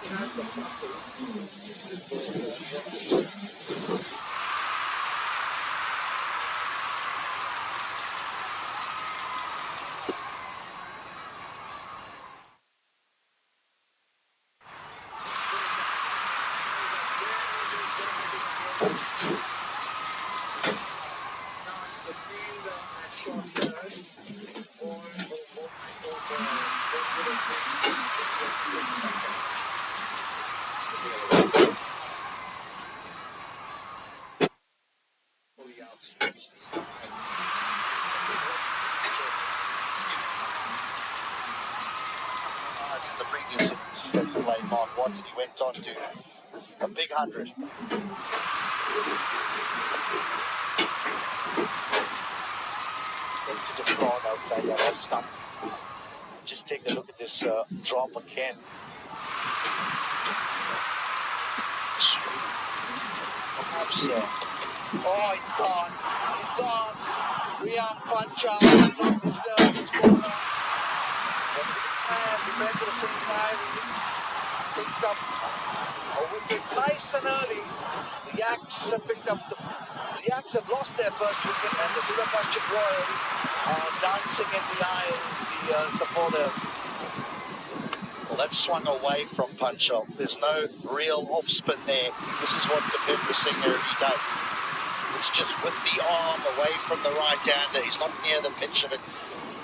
The previous innings that he played Mark Watt, and he went on to a big 100. Into the crowd outside that off stump. Just take a look at this drop again. Perhaps, oh, he's gone. He's gone. Riyan Panchal not disturbed his corner. And defender of St. Mary picks up a wicket nice and early. The Yaks have picked up the Yaks have lost their first wicket, and the Sudurpaschim Royal are dancing in the aisles, the supporters. Well, that swung away from Panchal. There's no real off-spin there. This is what Defender Singer does. It's just with the arm away from the right-hander. He's not near the pitch of it.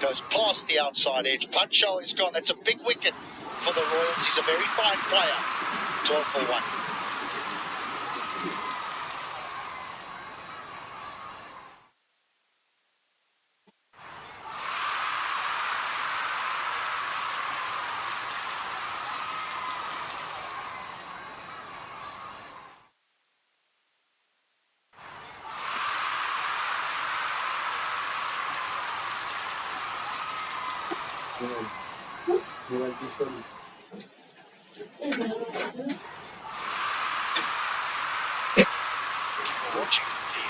Goes past the outside edge. Panchal is gone. That's a big wicket for the Royals. He's a very fine player. 12 for 1. Watching the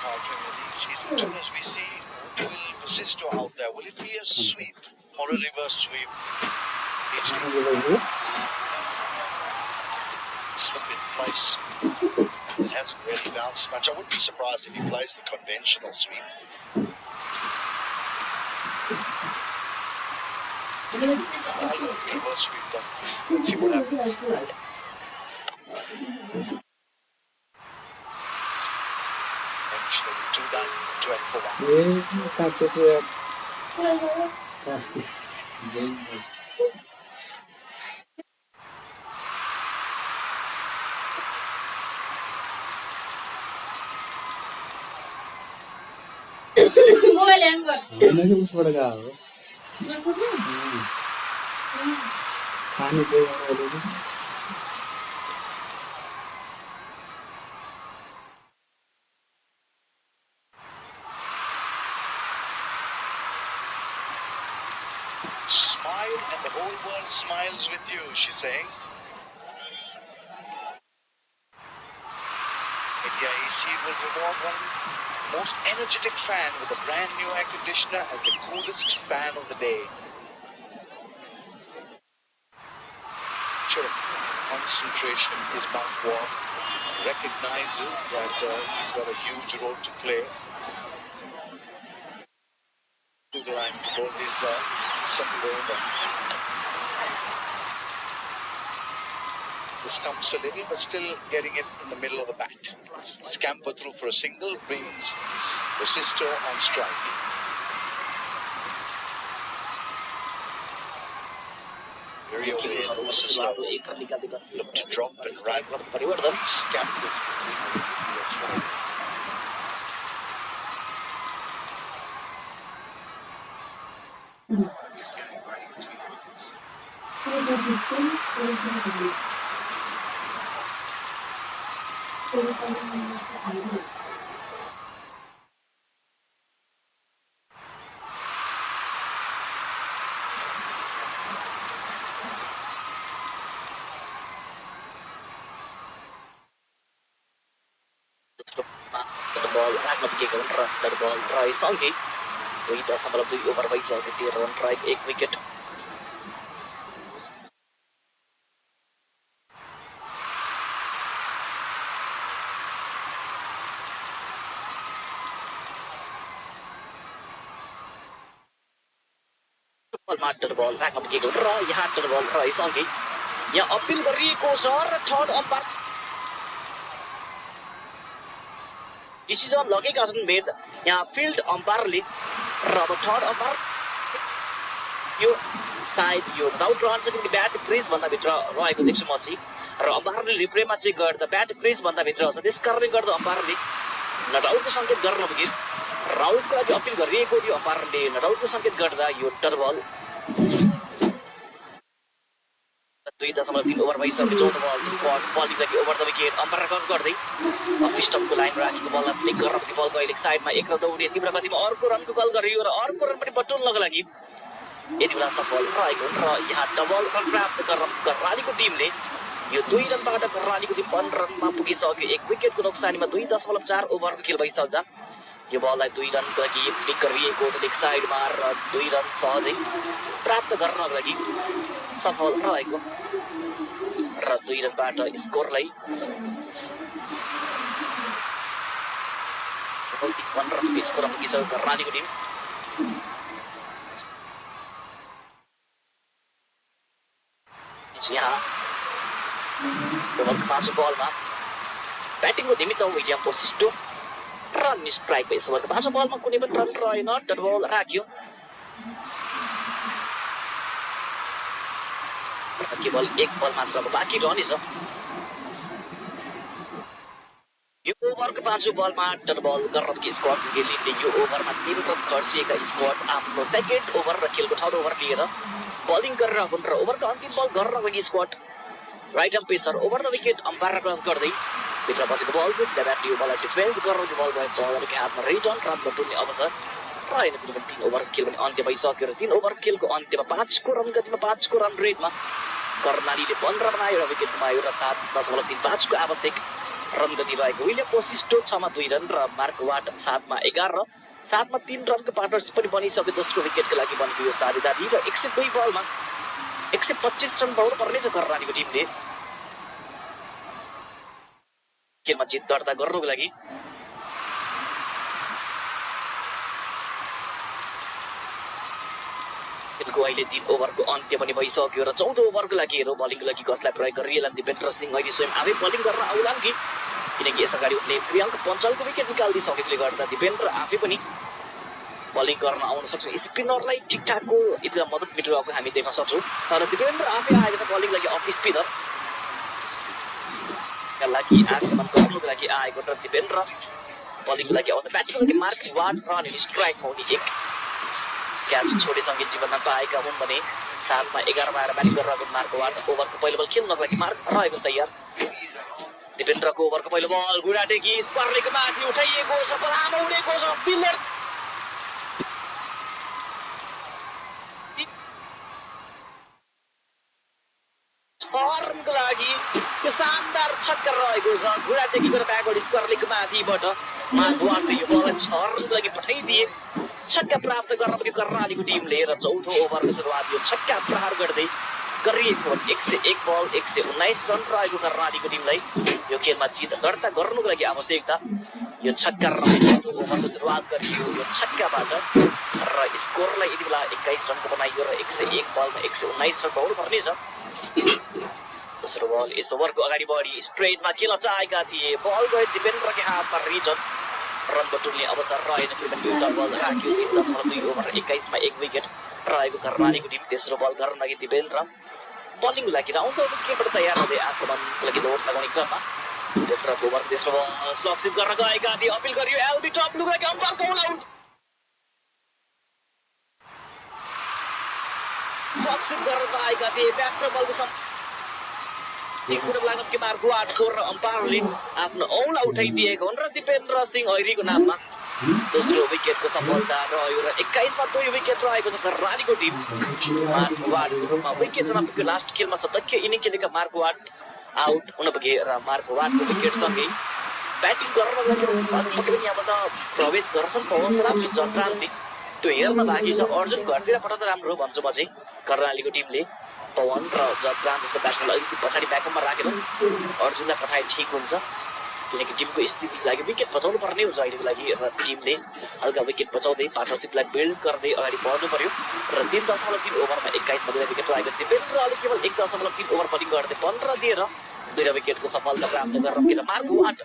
Power Premier League season 2, as we see, will Persisto out there? Will it be a sweep or a reverse sweep? Slip in place. It hasn't really bounced much. I wouldn't be surprised if he plays the conventional sweep. I'll go reverse sweep then. Let's see what happens. Eventually, 2 done, 12 for 1. Smile and the whole world smiles with you, she's saying. India AC will reward one most energetic fan with a brand new air conditioner as the coolest fan of the day. Sure, concentration is Mark Watt. Recognizes that he's got a huge role to play. To the line to hold his second over. The stumps a little, but still getting it in the middle of the bat. Scamper through for a single, brings Persisto on strike. Very away, Persisto looked to drop and run. Scampered between ball try Salgi. Wait as sampai lebih over by Salgi run try 1 wicket. बलमा डट बल राख्न पुगेको र यहाँ डट बल रहेसँगै यहाँ appeal गरिएको छ र third umpire decision लगेका छन् भेट यहाँ फिल्ड अम्पायरले र अब थर्ड अम्पायर यो सायद यो डाउट रहन्छ किनकि ब्याट क्रिज भन्दा भित्र रहेको देख्छु म चाहिँ र अम्पायरले रिप्लेमा चेक गर्दा ब्याट क्रिज भन्दा भित्र छ त्यस कारणले गर्दा अम्पायरले नडाउटको सङ्केत गर्न पुग्यो राउटको लागि अपिल गरिएको थियो अम्पायरले नडाउटको सङ्केत गर्दा यो डट बल 2.3 ओभर भइसक्यो चौथो बल स्क्वाड बलिङ लागि ओभर द विकेट अम्पायर गज गर्दै अफिस्टमको लाइन राखेको बललाई फ्लिक गरेर पनि बलको अहिले साइडमा एक र दौडिए तीव्र गतिमा अर्को रनको कल गरियो र अर्को रन पनि बटुल्नको लागि यति बेला सफल रहेको र यहाँ डबल रन प्राप्त गर्न कर्णालीको टिमले यो 2 रनबाट कर्णालीको टिम 15 रनमा पुगिसक्यो एक विकेटको नोक्सानीमा 2.4 ओभरको खेल भइसक्दा यो बललाई 2 रनको लागि फ्लिक गरिएको लेग साइडमा र 2 रन सहजै प्राप्त गर्नको लागि सफल रहेको र 2 रनबाट स्कोरलाई 15 रनको स्कोरमा पुगिसक्यो कर्णालीको टिम यहाँ पाँचौं बलमा ब्याटिङको निमित्त विलियम पोसिस्टो रन स्ट्राइक भइसक्यो ओभरको पाँचौं बलमा कुनै पनि रन रहेन डट बल राख्यो केवल एक बल मात्र बाँकी रहनेछ यो ओभरको पाँचौं बलमा डट बल गरेर स्क्वाड गेलिनले यो ओभरमा 3 रन खर्चिएका स्क्वाड आफ्नो सेकेन्ड ओभर र खेलको थर्ड ओभर लिएर बलिङ गरेर हुन् र ओभरको अन्तिम बल गरेर गएको squad right arm pacer over the wicket umpire cross गर्दै भित्र बसेको बल त्यसले ब्याटले यो बललाई डिफेन्स गरेर बल गएको बलरको हातमा रिटर्न रन बटुल्ने अवसर रहेन किनभने 3 ओभर खेल पनि अन्त्य भइसक्यो र 3 ओभर खेलको अन्त्यमा 5 को रन गतिमा 5 को रन रेटमा कर्णालीले 15 बनायो र विकेट गुमायो र 7.35 को आवश्यक रन गति रहेको विलियम पोसिस्टो 6 मा 2 रन र मार्क वाट 7 मा 11 र 7 मा 3 रनको पार्टनरशिप पनि बनिसक्यो दोस्रो विकेटको लागि बनेको यो साझेदारी र 102 बलमा 125 रन पाउनु पर्नेछ कर्णालीको टिमले खेलमा जित दर्ता गर्नको लागि खेलको अहिले 3 ओभरको अन्त्य पनि भइसक्यो र 14 ओभरको लागि हेरौँ बलिङको लागि कसलाई प्रयोग गरिएला दिपेन्द्र सिंह अहिले स्वयं आफै बलिङ गर्न आउलान् कि किनकि यसअगाडि उनले प्रियङ्क पञ्चालको विकेट निकालिदिइसकेकोले गर्दा दिपेन्द्र आफै पनि बलिङ गर्न आउन सक्छ स्पिनरलाई ठिकठाकको यति मद्दत मिलेको हामी देख्न सक्छौँ तर दिपेन्द्र आफै आएको छ बलिङ लागि अफ स्पिनर लागि आक्रमण गर्नको लागि आएको र दिपेन्द्र बलिङको लागि आउँदा ब्याटिङको लागि मार्क वाट र अनि स्ट्राइकमा उनी एक क्याच छोडेसँगै जीवनमा पाएका हुन् भने 7 मा 11 मा आएर ब्याटिङ गरेर मार्क वाट ओभरको पहिलो बल खेल्नको लागि मार्क रहेको तयार दिपेन्द्रको ओभरको पहिलो बल गुडाटेकी स्पर्लेको माथि उठाइएको छ पलामा उडेको छ फिल्डर रनको लागि यो शानदार छक्का रहेको छ गुडाटेकी गरेर ब्याकवर्ड स्पर्लेको माथिबाट मार्क वाटले यो बल 6 रनको लागि पठाइदिए छक्का प्राप्त गर्न पनि कर्णालीको टिमले र चौथो ओभरको सुरुवात यो छक्का प्रहार गर्दै गरिएको 101 बल 119 रन रहेको कर्णालीको टिमलाई यो खेलमा जित दर्ता गर्नुको लागि आवश्यकता यो छक्का र चौथो ओभरको सुरुवात गरियो यो छक्काबाट र स्कोरलाई यति बेला 21 रनको बनाइयो र 101 बलमा 119 रन पाउनु पर्नेछ दोस्रो बल यस ओभरको अगाडि बढी स्ट्रेटमा खेल्न चाहेका थिए बल गयो दिपेन्द्रको हातमा रिटर्न रन बटुल्ने अवसर रहेन किनभने एउटा बल राख्यो 3.2 ओभर 21 मा 1 विकेट रहेको कर्णालीको टिम तेस्रो बल गर्न लागि दिपेन्द्र बलिङको लागि राउन्ड विकेटबाट तयार हुँदै आक्रमणको लागि दौड लगाउने क्रममा दिपेन्द्रको ओभर तेस्रो बल स्लक्सिप गर्न गएका थिए अपिल गरियो एलबी टपलुको लागि अम्पायरको आउट स्लक्सिप गर्न चाहेका थिए ब्याट र बलको एक कुरा लाग्न के मार्क वाट र अम्पायरले आफ्नो औला उठाइदिएको हुन् र दिपेन्द्र सिंह ऐरीको नाममा दोस्रो विकेटको सफलता रह्यो र 21 मा 2 विकेट रहेको छ कर्णालीको टिम मार्क वाटको रूपमा विकेट जनाएको लास्ट खेलमा सदक्ष इनिङ खेलेका मार्क वाट आउट हुन पुगे र मार्क वाटको विकेट सँगै ब्याटिङ गर्न लागि यहाँबाट प्रवेश गर्छन् पवन रामले जत्रान्ति त्यो हेर्न बाँकी छ अर्जुन घरतिर पठाउँदा राम्रो भन्छु म चाहिँ कर्णालीको टिमले पवन र जत्रान जस्तो ब्याट्सम्यानलाई अलिकति पछाडि ब्याकअपमा राखेर अर्जुनलाई पठाए ठिक हुन्छ किनकि टिमको स्थितिको लागि विकेट बचाउनु पर्ने हुन्छ अहिलेको लागि र टिमले हल्का विकेट बचाउँदै पार्टनरसिपलाई बिल्ड गर्दै अगाडि बढ्नु पर्यो र 3.3 ओभरमा 21 मा 2 विकेट रहेको दिपेन्द्रले केवल 1.3 ओभर बलिङ गर्दै 15 दिएर 2 विकेटको सफलता प्राप्त गरेर किन मार्ग आठ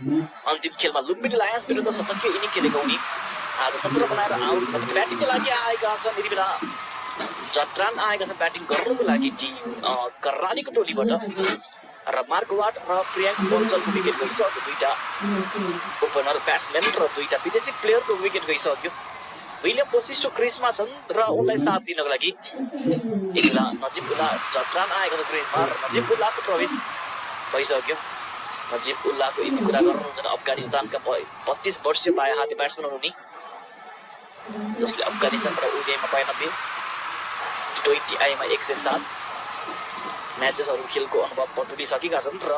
अन्तिम खेलमा लुम्बिनी लायन्स विरुद्ध शतकीय इनिङ खेलेको उनी आज 17 बनाएर आउट ब्याटिङको लागि आएका छन् यति बेला जट्रान आएका छन् ब्याटिङ गर्नको लागि टिम कर्णालीको टोलीबाट र मार्कवाट र प्रियांक बन्चलको विकेट गइसक्यो दुईटा ओपनर ब्याट्सम्यान र दुईटा विदेशी प्लेयरको विकेट गइसक्यो विलियम पोसिस्टो क्रिजमा छन् र उनलाई साथ दिनको लागि एकला नजिबुल्ला जट्रान आएको छ क्रिजमा र नजिबुल्लाको प्रवेश भइसक्यो नजिबुल्लाको यति कुरा गर्नुहुन्छ अफगानिस्तानका 32 वर्षीय बायाँ हाते ब्याट्सम्यान हुन् उनी जसले अफगानिस्तानबाट ओडिआईमा 92 T20 आईमा 107 म्याचेसहरू खेलको अनुभव बटुलिसकेका छन् र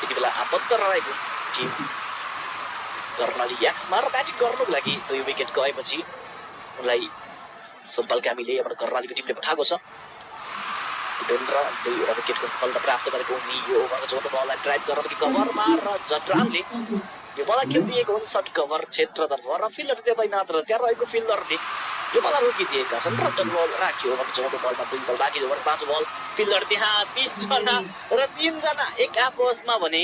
यति बेला आबद्ध रहेको टिम कर्णाली याक्समा र ब्याटिङ गर्नुको लागि 2 विकेट गएपछि उनलाई सुम्पल कामीले अब कर्णालीको टिमले पठाएको छ दिपेन्द्र 2 विकेटको सफलता प्राप्त गरेको उनी यो ओभरको चौथो बललाई ड्राइभ गरेर कभरमा र जट्रानले यो बल खेलिदिएको हुन् शट कभर क्षेत्रतर्फ र फिल्डर त्यतैनाथ र त्यहाँ रहेको फिल्डरले यो बल रोकिदिएका छन् र डट बल राखियो ओभरको चौथो बलमा 2 बल बाँकी ओभर 5 बल फिल्डर त्यहाँ 30 जना र 3 जना एक आपसमा भने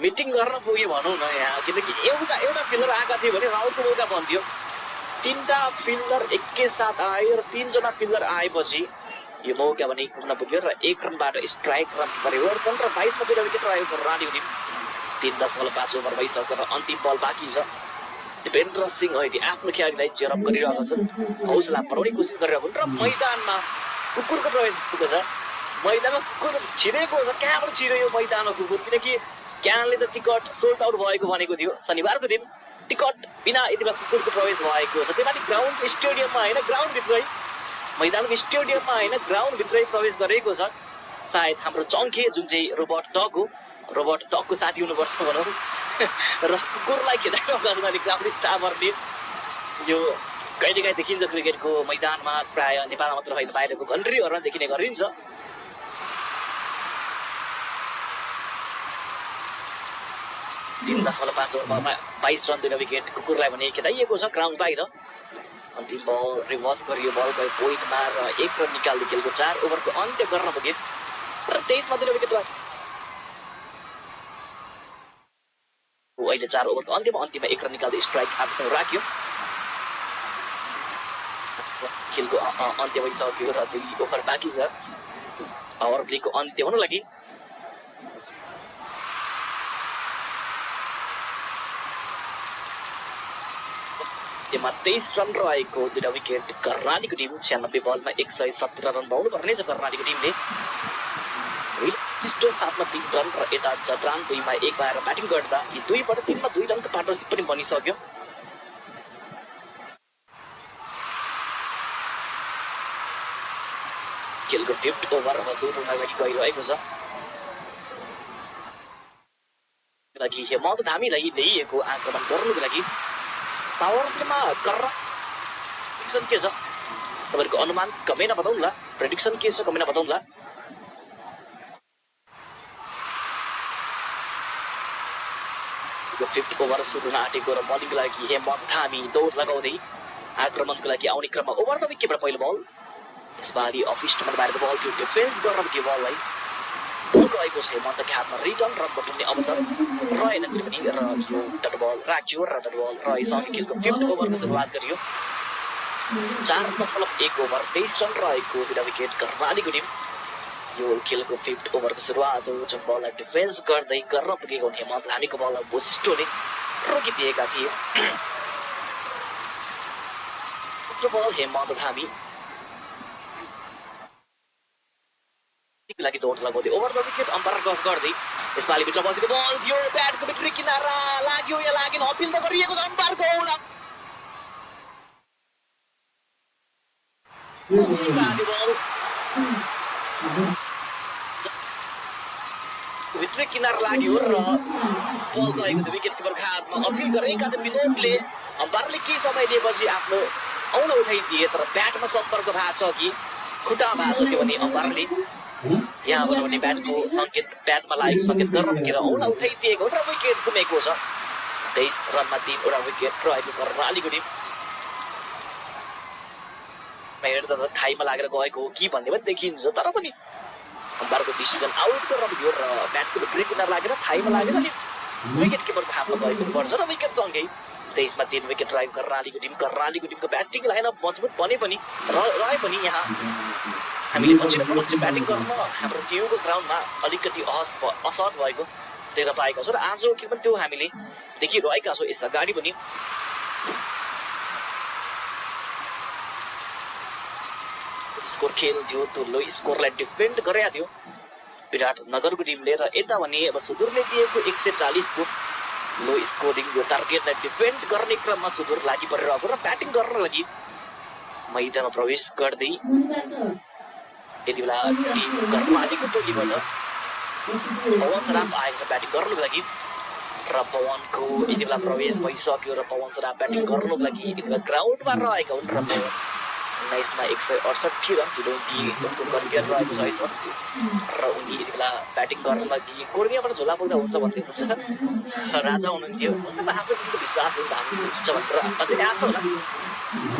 मिटिङ गर्न पुगे भनौँ न यहाँ किनकि एउटा फिल्डर आएका थिए भने राउन्डको मौका बन्थ्यो 3टा फिल्डर एकैसाथ आए र 3 जना फिल्डर आएपछि यो मौका भने पुग्न पुग्यो र 1 रनबाट स्ट्राइक रन परिवर्तन र 22 मा 2 विकेट रहेको रानी टिम 3.5 ओभर भइसक्यो र अन्तिम बल बाँकी छ दिपेन्द्र सिंह अहिले आफ्नो खेलाडीलाई जेरअप गरिरहेका छन् हौसला बढाउने कोसिस गरिरहेको हुन् र मैदानमा कुकुरको प्रवेश भएको छ मैदानमा कुकुर छिरेको छ कहाँबाट छिर्यो यो मैदानमा कुकुर किनकि क्यानले त टिकट सोल्ड आउट भएको भनेको थियो शनिबारको दिन टिकट बिना यति बेला कुकुरको प्रवेश भएको छ त्यही माथि ग्राउन्ड स्टेडियममा होइन ग्राउन्डभित्रै मैदानको स्टेडियममा होइन ग्राउन्डभित्रै प्रवेश गरेको छ सायद हाम्रो चङ्खे जुन चाहिँ रोबोट डगको साथी हुनुपर्छ भनौँ र कुकुरलाई खेदाइरहेको छ भने ग्राउन्ड स्टाफहरूले यो कहिलेकाहीँ देखिन्छ क्रिकेटको मैदानमा प्राय नेपालमा मात्र होइन बाहिरको कन्ट्रीहरूमा देखिने गरिन्छ 3.5 ओभरमा 22 रन 2 विकेट कुकुरलाई भने खेदाइएको छ ग्राउन्ड बाहिर अन्तिम बल रिभर्स गरियो बल गयो पोइन्टमा र 1 रन निकाल्दै खेलको 4 ओभरको अन्त्य गर्न पुगे र 23 मा 2 विकेट अहिले 4 ओभरको अन्त्यमा 1 रन निकाल्दै स्ट्राइक आफूसँग राख्यो खेलको अन्त्य भइसक्यो र 2 ओभर बाँकी छ पावर प्लेको अन्त्य हुन लागि त्यसमा 23 रन रहेको 2 विकेट कर्णालीको टिम 96 बलमा 117 रन बनाउनु पर्ने छ कर्णालीको टिमले सिस्टो 7 मा 3 रन र यता जट्रान 2 मा 1 भएर ब्याटिङ गर्दा यी 2 बाट 3 मा 2 रनको पार्टनरसिप पनि बनिसक्यो खेलको 5th ओभर सुरु हुन लागि गइरहेको छ लागि हेमन्त धामीलाई ल्याइएको आक्रमण गर्नुको लागि पावर प्लेमा प्रेडिक्सन के छ तपाईहरुको अनुमान कमेन्टमा बताउनुला प्रेडिक्सन के छ कमेन्टमा बताउनुला 5th ओभर सुरु हुन आँटेको र बलिङको लागि हेमन्त धामी दौड लगाउँदै आक्रमणको लागि आउने क्रममा ओभर द विकेटबाट पहिलो बल यसपालि अफ स्टम्पबाट बाहिरको बल थियो डिफेन्स गर्न पुग्यो बललाई बल गएको छ हेमन्तको हातमा रिटर्न रन बटुल्ने अवसर रहेन पनि र यो डट बल राख्यो र डट बल रहेसँगै खेलको 5th ओभरको सुरुवात गरियो 4.1 ओभर 23 रन रहेको 2 विकेट कर्णालीको टिम यो खेलको 5th ओभरको सुरुवात हो जुन बललाई डिफेन्स गर्दै गर्न पुगेको हेमन्त धामीको बललाई बोसिस्टोले रोकिदिएका थिए बल हेमन्त धामी लागि दौड लगाउँदै over the wicket umpire cross गर्दै यसपालि भित्र बसेको बल थियो ब्याटको भित्री किनारा लाग्यो या लागेन अपिल त गरिएको छ अम्पायरको औला भित्री किनारा लाग्यो र बल गएको थियो विकेट किपरको हातमा अपिल गरेका थिए विनोदले अम्पायरले केही समय लिएपछि आफ्नो औला उठाइदिए तर ब्याटमा सम्पर्क भएको छ कि खुट्टा भएको छ त्यो भने अम्पायरले यहाँबाट पनि ब्याटको सङ्केत ब्याटमा लागेको सङ्केत गर्न पुगेर औँला उठाइदिएको र विकेट गुमेको छ 23 रनमा 3वटा विकेट रहेको कर्णालीको टिम हेर्दा त खाइमा लागेर गएको हो कि भन्ने पनि देखिन्छ तर पनि अम्पायरको डिसिजन आउट गर्न पुग्यो र ब्याटको भित्री किनार लागेर थाइमा लागेर अनि विकेट किपरको हातमा गएको पर्छ र विकेट सँगै 23 मा 3 विकेट रहेको कर्णालीको टिमको ब्याटिङ लाइनअप मजबुत बने पनि रहे पनि यहाँ हामीले पछिल्लो पटक चाहिँ ब्याटिङ गर्न हाम्रो टिमको ग्राउन्डमा अलिकति असहज भएको देख्न पाएका छौँ र आज के पनि त्यो हामीले देखिरहेका छौँ यस अगाडि पनि स्कोर खेल्थ्यो त्यो लो स्कोरलाई डिफेन्ड गरेका थियो विराटनगरको टिमले र यता भने अब सुदूरले दिएको 140 को लो स्कोरिङ यो टार्गेटलाई डिफेन्ड गर्ने क्रममा सुदूर लागि परिरहेको र ब्याटिङ गर्न लागि मैदानमा प्रवेश गर्दै यति बेला टिम कर्णालीको टोलीबाट पवन सराफ आएको छ ब्याटिङ गर्नुको लागि र पवनको यति बेला प्रवेश भइसक्यो र पवन सराफ ब्याटिङ गर्नुको लागि यति बेला ग्राउन्डमा रहेका हुन् र पवन 19 मा 168 रन T20 उनको करियर रहेको छ र उनी यति बेला ब्याटिङ गर्न लागि कोर्नियाबाट झोला बोल्दा हुन्छ भन्दै हुन्छ राजा हुनुहुन्थ्यो उनीमा आफ्नो टिमको विश्वास हुन्छ हामी जित्छ भनेर अझै आशा होला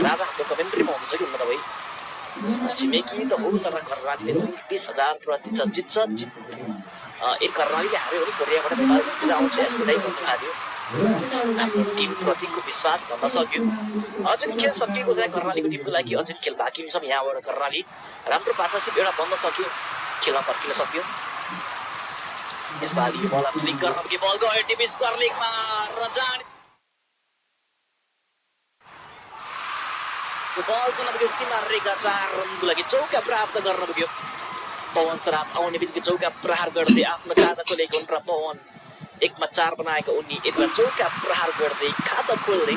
राजा हाम्रो कमेन्ट्रीमा हुनुहुन्छ कि हुन्न तपाईँ छिमेकी त हो तर कर्णालीले 20,000% जित्छ एक कर्णालीले हार्यो भने कोरियाबाट नेपाल आउँछ यसको दाइ भन्नु भएको थियो आफ्नो टिमप्रतिको विश्वास भन्न सक्यो अझै खेल सकिएको छ कर्णालीको टिमको लागि अझै खेल बाँकी छ यहाँबाट कर्णाली राम्रो पार्टनरसिप एउटा बन्न सक्यो खेलमा फर्किन सक्यो यसपालि यो बल फ्लिक गर्न पुगे बल गयो टिम स्कोर लिगमा र जाने बल चल्न पुग्यो सीमा रेखा 4 रनको लागि चौका प्राप्त गर्न पुग्यो पवन सराफ आउने बित्तिकै चौका प्रहार गर्दै आफ्नो खाता खोलेको हुन् र पवन 1 मा 4 बनाएका उनी एकमा चौका प्रहार गर्दै खाता खोल्दै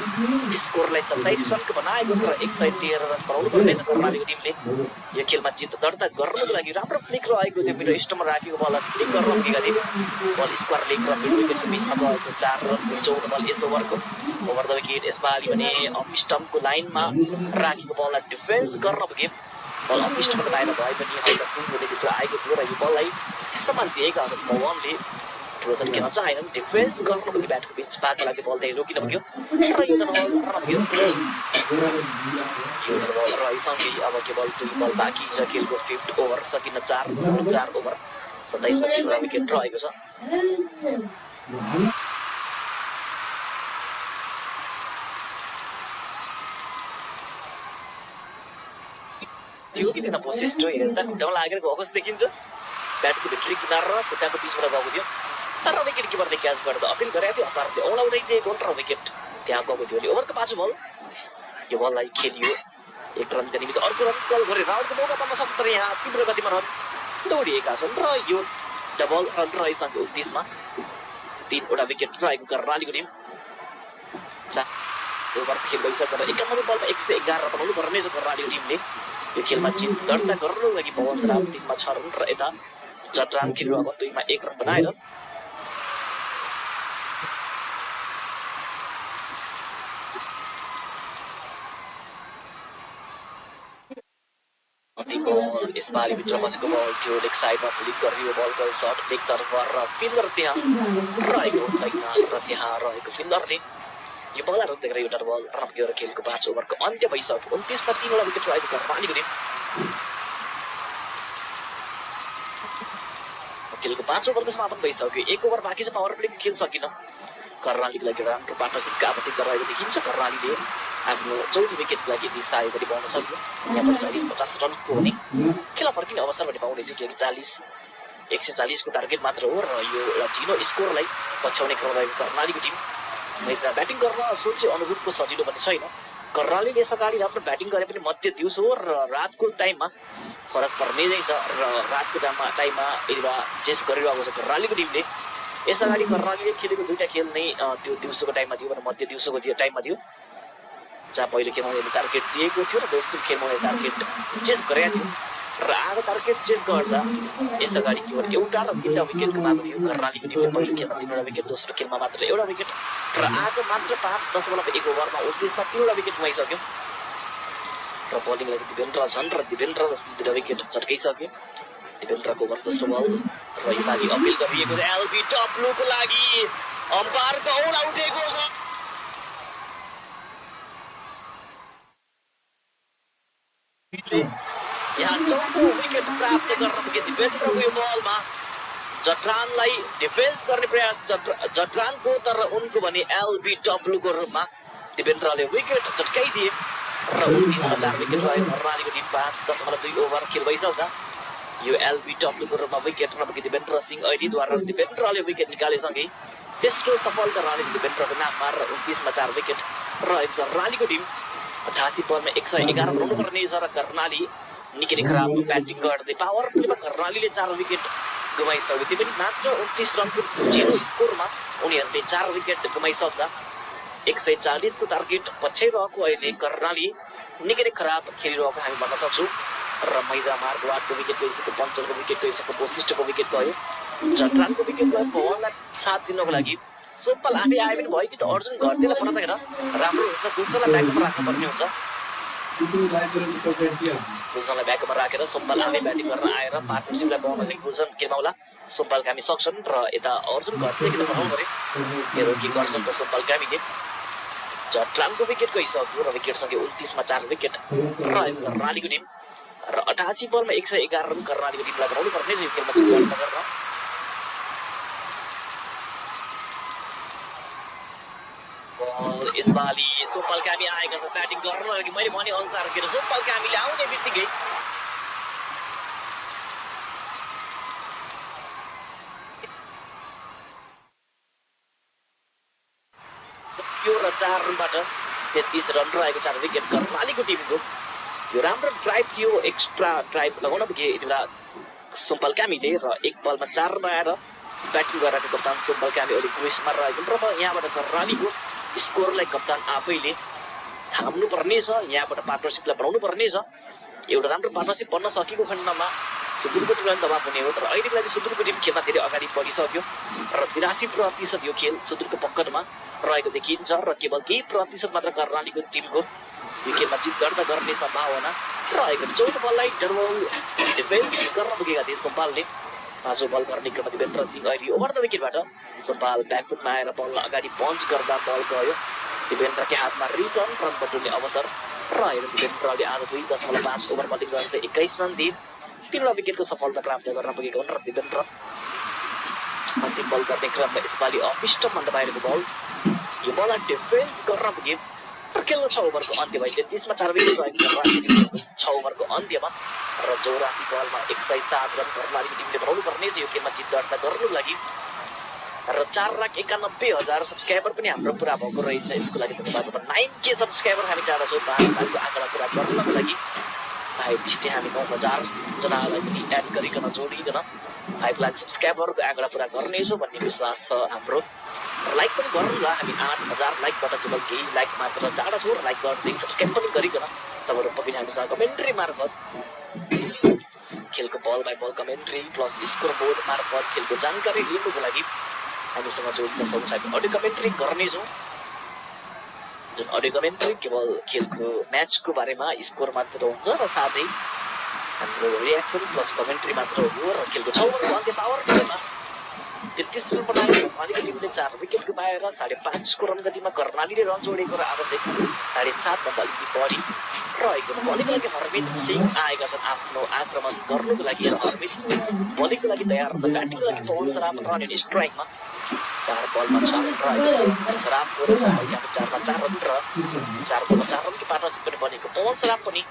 स्कोरलाई 27 रनको बनाएको र 113 रन बनाउनु पर्नेछ कर्णालीको टिमले यो खेलमा जित दर्ता गर्नको लागि राम्रो फ्लिक रहेको थियो मिडल स्टम्पमा राखेको बल फ्लिक गर्न पुगेका थिए बल स्कोर लिग र मिड विकेटको बिचमा गएको 4 रनको 14 बल यस ओभरको ओभर द विकेट यसपालि भने अफ स्टम्पको लाइनमा राखेको बललाई डिफेन्स गर्न पुगे बल अफ स्टम्पको बाहिर भए पनि हल्का स्विङ हुँदै भित्र आएको थियो र यो बललाई समान दिएका पवनले ठुलोसरी खेल्न चाहेनन् डिफेन्स गर्नु पनि ब्याटको बिच बाटो लागि बल त्यही रोकिन पुग्यो र यो बल रहिसँगै अब केवल 2 बल बाँकी छ खेलको 5th ओभर सकिन 4 ओभर 27 वटा विकेट रहेको छ त्यो किन पोसिस्ट हेर्दा खुट्टामा लागेर गएको जस्तो देखिन्छ ब्याटको भित्री किनार र खुट्टाको बिचबाट गएको थियो तर विकेट किपरले क्याच गर्दा अपिल गरेको थियो अम्पायरले औँला उठाइदिएको र विकेट त्यहाँ गएको थियो अनि ओभरको 5 बल यो बललाई खेलियो 1 रनका निमित्त अर्को रन कल गरेर राउन्डको मौका पाउन सक्छ तर यहाँ तीव्र गतिमा रन दौडिएका छन् र यो डबल रन रहिसक्यो 29 मा 3 वटा विकेट रहेको कर्णालीको टिम ओभर खेल भइसकेर 91 बलमा 111 बनाउनु पर्नेछ कर्णालीको टिमले यो खेलमा जित दर्ता गर्नको लागि पवन सराफ 3 मा 6 रन र यता जटराम खेलिरहेको 2 मा 1 रन बनाएर यसपालि भित्र बसेको बल थियो लेग साइडमा फ्लिक गरियो बल गयो सर्ट लेगतर्फ र फिल्डर त्यहाँ रहेको हुँदैन र त्यहाँ रहेको फिल्डरले यो बललाई रोक्दै एउटा बल रम्कियो र खेलको 5 ओभरको अन्त्य भइसक्यो 29 मा 3 वटा विकेट रहेको कर्णालीको टिम खेलको 5 ओभरको समापन भइसक्यो 1 ओभर बाँकी छ पावर प्लेको खेल सकिन कर्णालीको लागि राम्रो पार्टनरसिपको आवश्यकता रहेको देखिन्छ कर्णालीले आफ्नो 4थो विकेटको लागि यदि सहायक गरी पाउन सक्यो यहाँ 40-50 रनको हुने खेला फर्किने अवसर पनि पाउने थियो किनकि 140 को टार्गेट मात्र हो र यो एउटा झिनो स्कोरलाई पछ्याउने क्रम रहेको कर्णालीको टिम मैदानमा ब्याटिङ गर्न सोचे अनुरूपको सजिलो पनि छैन कर्णालीले यसअगाडि राम्रो ब्याटिङ गरे पनि मध्य दिउँसो र रातको टाइममा फरक पर्ने नै छ र रातको टाइममा यदि चेस गरिरहेको छ कर्णालीको टिमले यसअगाडि कर्णालीले खेलेको 2टा खेल नै त्यो दिउँसोको टाइममा थियो र मध्य दिउँसोको टाइममा थियो जहाँ पहिलो खेलमा उनीहरूले टार्गेट दिएको थियो र दोस्रो खेलमा उनीहरूले टार्गेट चेस गरेका थियो र आज टार्गेट चेस गर्दा यसअगाडि केवल एउटा र 3टा विकेट गुमाएको थियो कर्णालीको टिमले पहिलो खेलमा 3वटा विकेट दोस्रो खेलमा मात्र एउटा विकेट र आज मात्र 5.1 ओभरमा 29 मा 3वटा विकेट गुमाइसक्यो र बलिङलाई दिवेन्द्र छन् र दिवेन्द्र 2टा विकेट झट्काइसक्यो दिपेन्द्रको ओभर दोस्रो बल र यो लागि अपिल गरिएको एलबीडब्ल्यूको लागि अम्पायरको औडा उठेको छ यहाँ चौथो विकेट प्राप्त गर्न पुगे दिपेन्द्रको यो बलमा जटरानलाई डिफेन्स गर्ने प्रयास जटरानको तर उनको भने एलबीडब्ल्यूको रूपमा दिपेन्द्रले विकेट झट्काइदिए र 29 मा 4 विकेट रह्यो कर्णालीको टिम 5.2 ओभर खेल भइसक्दा यो एलबीडब्ल्यूको रूपमा विकेट नपुगे दिपेन्द्र सिंह ऐडीद्वारा दिपेन्द्रले विकेट निकालेसँगै तेस्रो सफलता रहने दिपेन्द्रको नाममा र 29 मा 4 विकेट रह्यो कर्णालीको टिम 88 बलमा 111 बनाउनु पर्ने छ र कर्णाली निकै नै खराब ब्याटिङ गर्दै पावर प्लेमा कर्णालीले 4 विकेट गुमाइसक्यो त्यो पनि मात्र 29 रनको जेरो स्कोरमा उनीहरूले 4 विकेट गुमाइसक्दा 140 को टार्गेट पछ्याइरहेको अहिले कर्णाली निकै नै खराब खेलिरहेको हामी भन्न सक्छौँ र मैदा मार्गवाटको विकेट गइसक्यो पञ्चलको विकेट गइसक्यो वशिष्ठको विकेट गयो जटरानको विकेट गयो पवनलाई साथ दिनको लागि सोमपाल आफै आए पनि भयो कि त अर्जुन घरतिरलाई पठाउँदाखेरि राम्रो हुन्छ गुल्सनलाई ब्याकअपमा राख्नुपर्ने हुन्छ गुल्सनलाई ब्याकअपमा राखेर सोमपाल आफै ब्याटिङ गर्न आएर पार्टनरसिपलाई बनाउन गुल्सन खेल्न सोमपाल कामी सक्छन् र यता अर्जुन घरतिर पठाउनु पर्यो हेरौँ के गर्छन् त सोमपाल कामीले जटरानको विकेट गइसक्यो र विकेटसँगै 29 मा 4 विकेट रह्यो कर्णालीको टिम र 88 बलमा 111 रन कर्णालीको टिमलाई बनाउनु पर्ने छ यो खेलमा जित्न गर्न यसपालि सोमपाल कामी आएका छन् ब्याटिङ गर्न लागि मैले भने अनुसार के सोमपाल कामीले आउने बित्तिकै र 4 रनबाट 33 रन रहेको 4 विकेट कर्णालीको टिमको यो राम्रो ड्राइभ थियो एक्स्ट्रा ड्राइभ लगाउन पुगे यति बेला सोमपाल कामीले र एक बलमा 4 रन आएर ब्याटिङ गरेको कप्तान सोमपाल कामी अहिले क्रिजमा रहेको र यहाँबाट कर्णालीको स्कोरलाई कप्तान आफैले थाम्नु पर्ने छ यहाँबाट पार्टनरसिपलाई बनाउनु पर्ने छ एउटा राम्रो पार्टनरसिप बन्न सकेको खण्डमा सुदूरको टिमलाई दबाब हुने हो तर अहिलेको लागि सुदूरको टिम खेलमा धेरै अगाडि बढिसक्यो र 82% यो खेल सुदूरको पक्करमा रहेको देखिन्छ र केवल केही प्रतिशत मात्र कर्णालीको टिमको यो खेलमा जित दर्ता गर्ने सम्भावना रहेको चौथो बललाई डरबल डिफेन्स गर्न पुगेका थिए सोमपालले पाँचौँ बल गर्ने क्रममा दिपेन्द्र सिंह अहिले ओभर द विकेटबाट सोमपाल ब्याकफुटमा आएर बललाई अगाडि पञ्च गर्दा बल गयो दिपेन्द्रकै हातमा रिटर्न रन बटुल्ने अवसर रहेको दिपेन्द्रले आज 2.5 ओभर बलिङ गरेर 21 रन दिए 3 विकेटको सफलता प्राप्त गर्न पुगेको हुन् र दिपेन्द्र अन्तिम बल गर्ने क्रममा यसपालि अपिष्टभन्दा बाहिरको बल यो बललाई डिफेन्स गर्न पुगे र खेल्न 6 ओभरको अन्त्य भयो 33 मा 4 विकेट रहेको 6 ओभरको अन्त्यमा र 84 बलमा 107 रन कर्णालीको टिमले बनाउनु पर्ने छ यो खेलमा जित दर्ता गर्नुको लागि र 4,91,000 सब्सक्राइबर पनि हाम्रो पुरा भएको रहेछ यसको लागि धन्यवाद 9K सब्सक्राइबर हामी टाढा छौँ 5,000को आँकडा पुरा गर्नको लागि सायद छिटै हामी 9,000 जनालाई पनि एड गरिकन जोडिकन 5 लाख सब्सक्राइबरको आँकडा पुरा गर्नेछौँ भन्ने विश्वास छ हाम्रो लाइक पनि गर्नुहोला हामी 8,000 लाइकबाट केवल केही लाइक मात्र टाढा छौँ र लाइक गर्दै सब्सक्राइब पनि गरिकन तपाईँहरू पनि हामीसँग कमेन्ट्री मार्फत खेलको बल बाई बल कमेन्ट्री प्लस स्कोर बोर्ड मार्फत खेलको जानकारी लिनुको लागि हामीसँग जोडिन सक्छ हामी अडियो कमेन्ट्री गर्नेछौँ जुन अडियो कमेन्ट्री केवल खेलको म्याचको बारेमा स्कोर मात्र हुन्छ र साथै हाम्रो रियाक्सन प्लस कमेन्ट्री मात्र हो र खेलको 6 ओभरको अन्त्य पावर प्लेमा 33 रन बनाएको कर्णालीको टिमले 4 विकेट गुमाएर 5.5 को रन गतिमा कर्णालीले रन जोडेको र आवश्यक 7.5 भन्दा अलिकति बढी रहेको बलिङको लागि हरमित सिंह आएका छन् आफ्नो आक्रमण गर्नुको लागि र हरमित बलिङको लागि तयार र ब्याटिङको लागि पवन सराफ रन स्ट्राइकमा 4 बलमा 6 रन रहेको सराफको र 4 मा 4 रन र 4 बलमा 4 रनको पार्टनरसिप पनि बनेको पवन सराफ पनि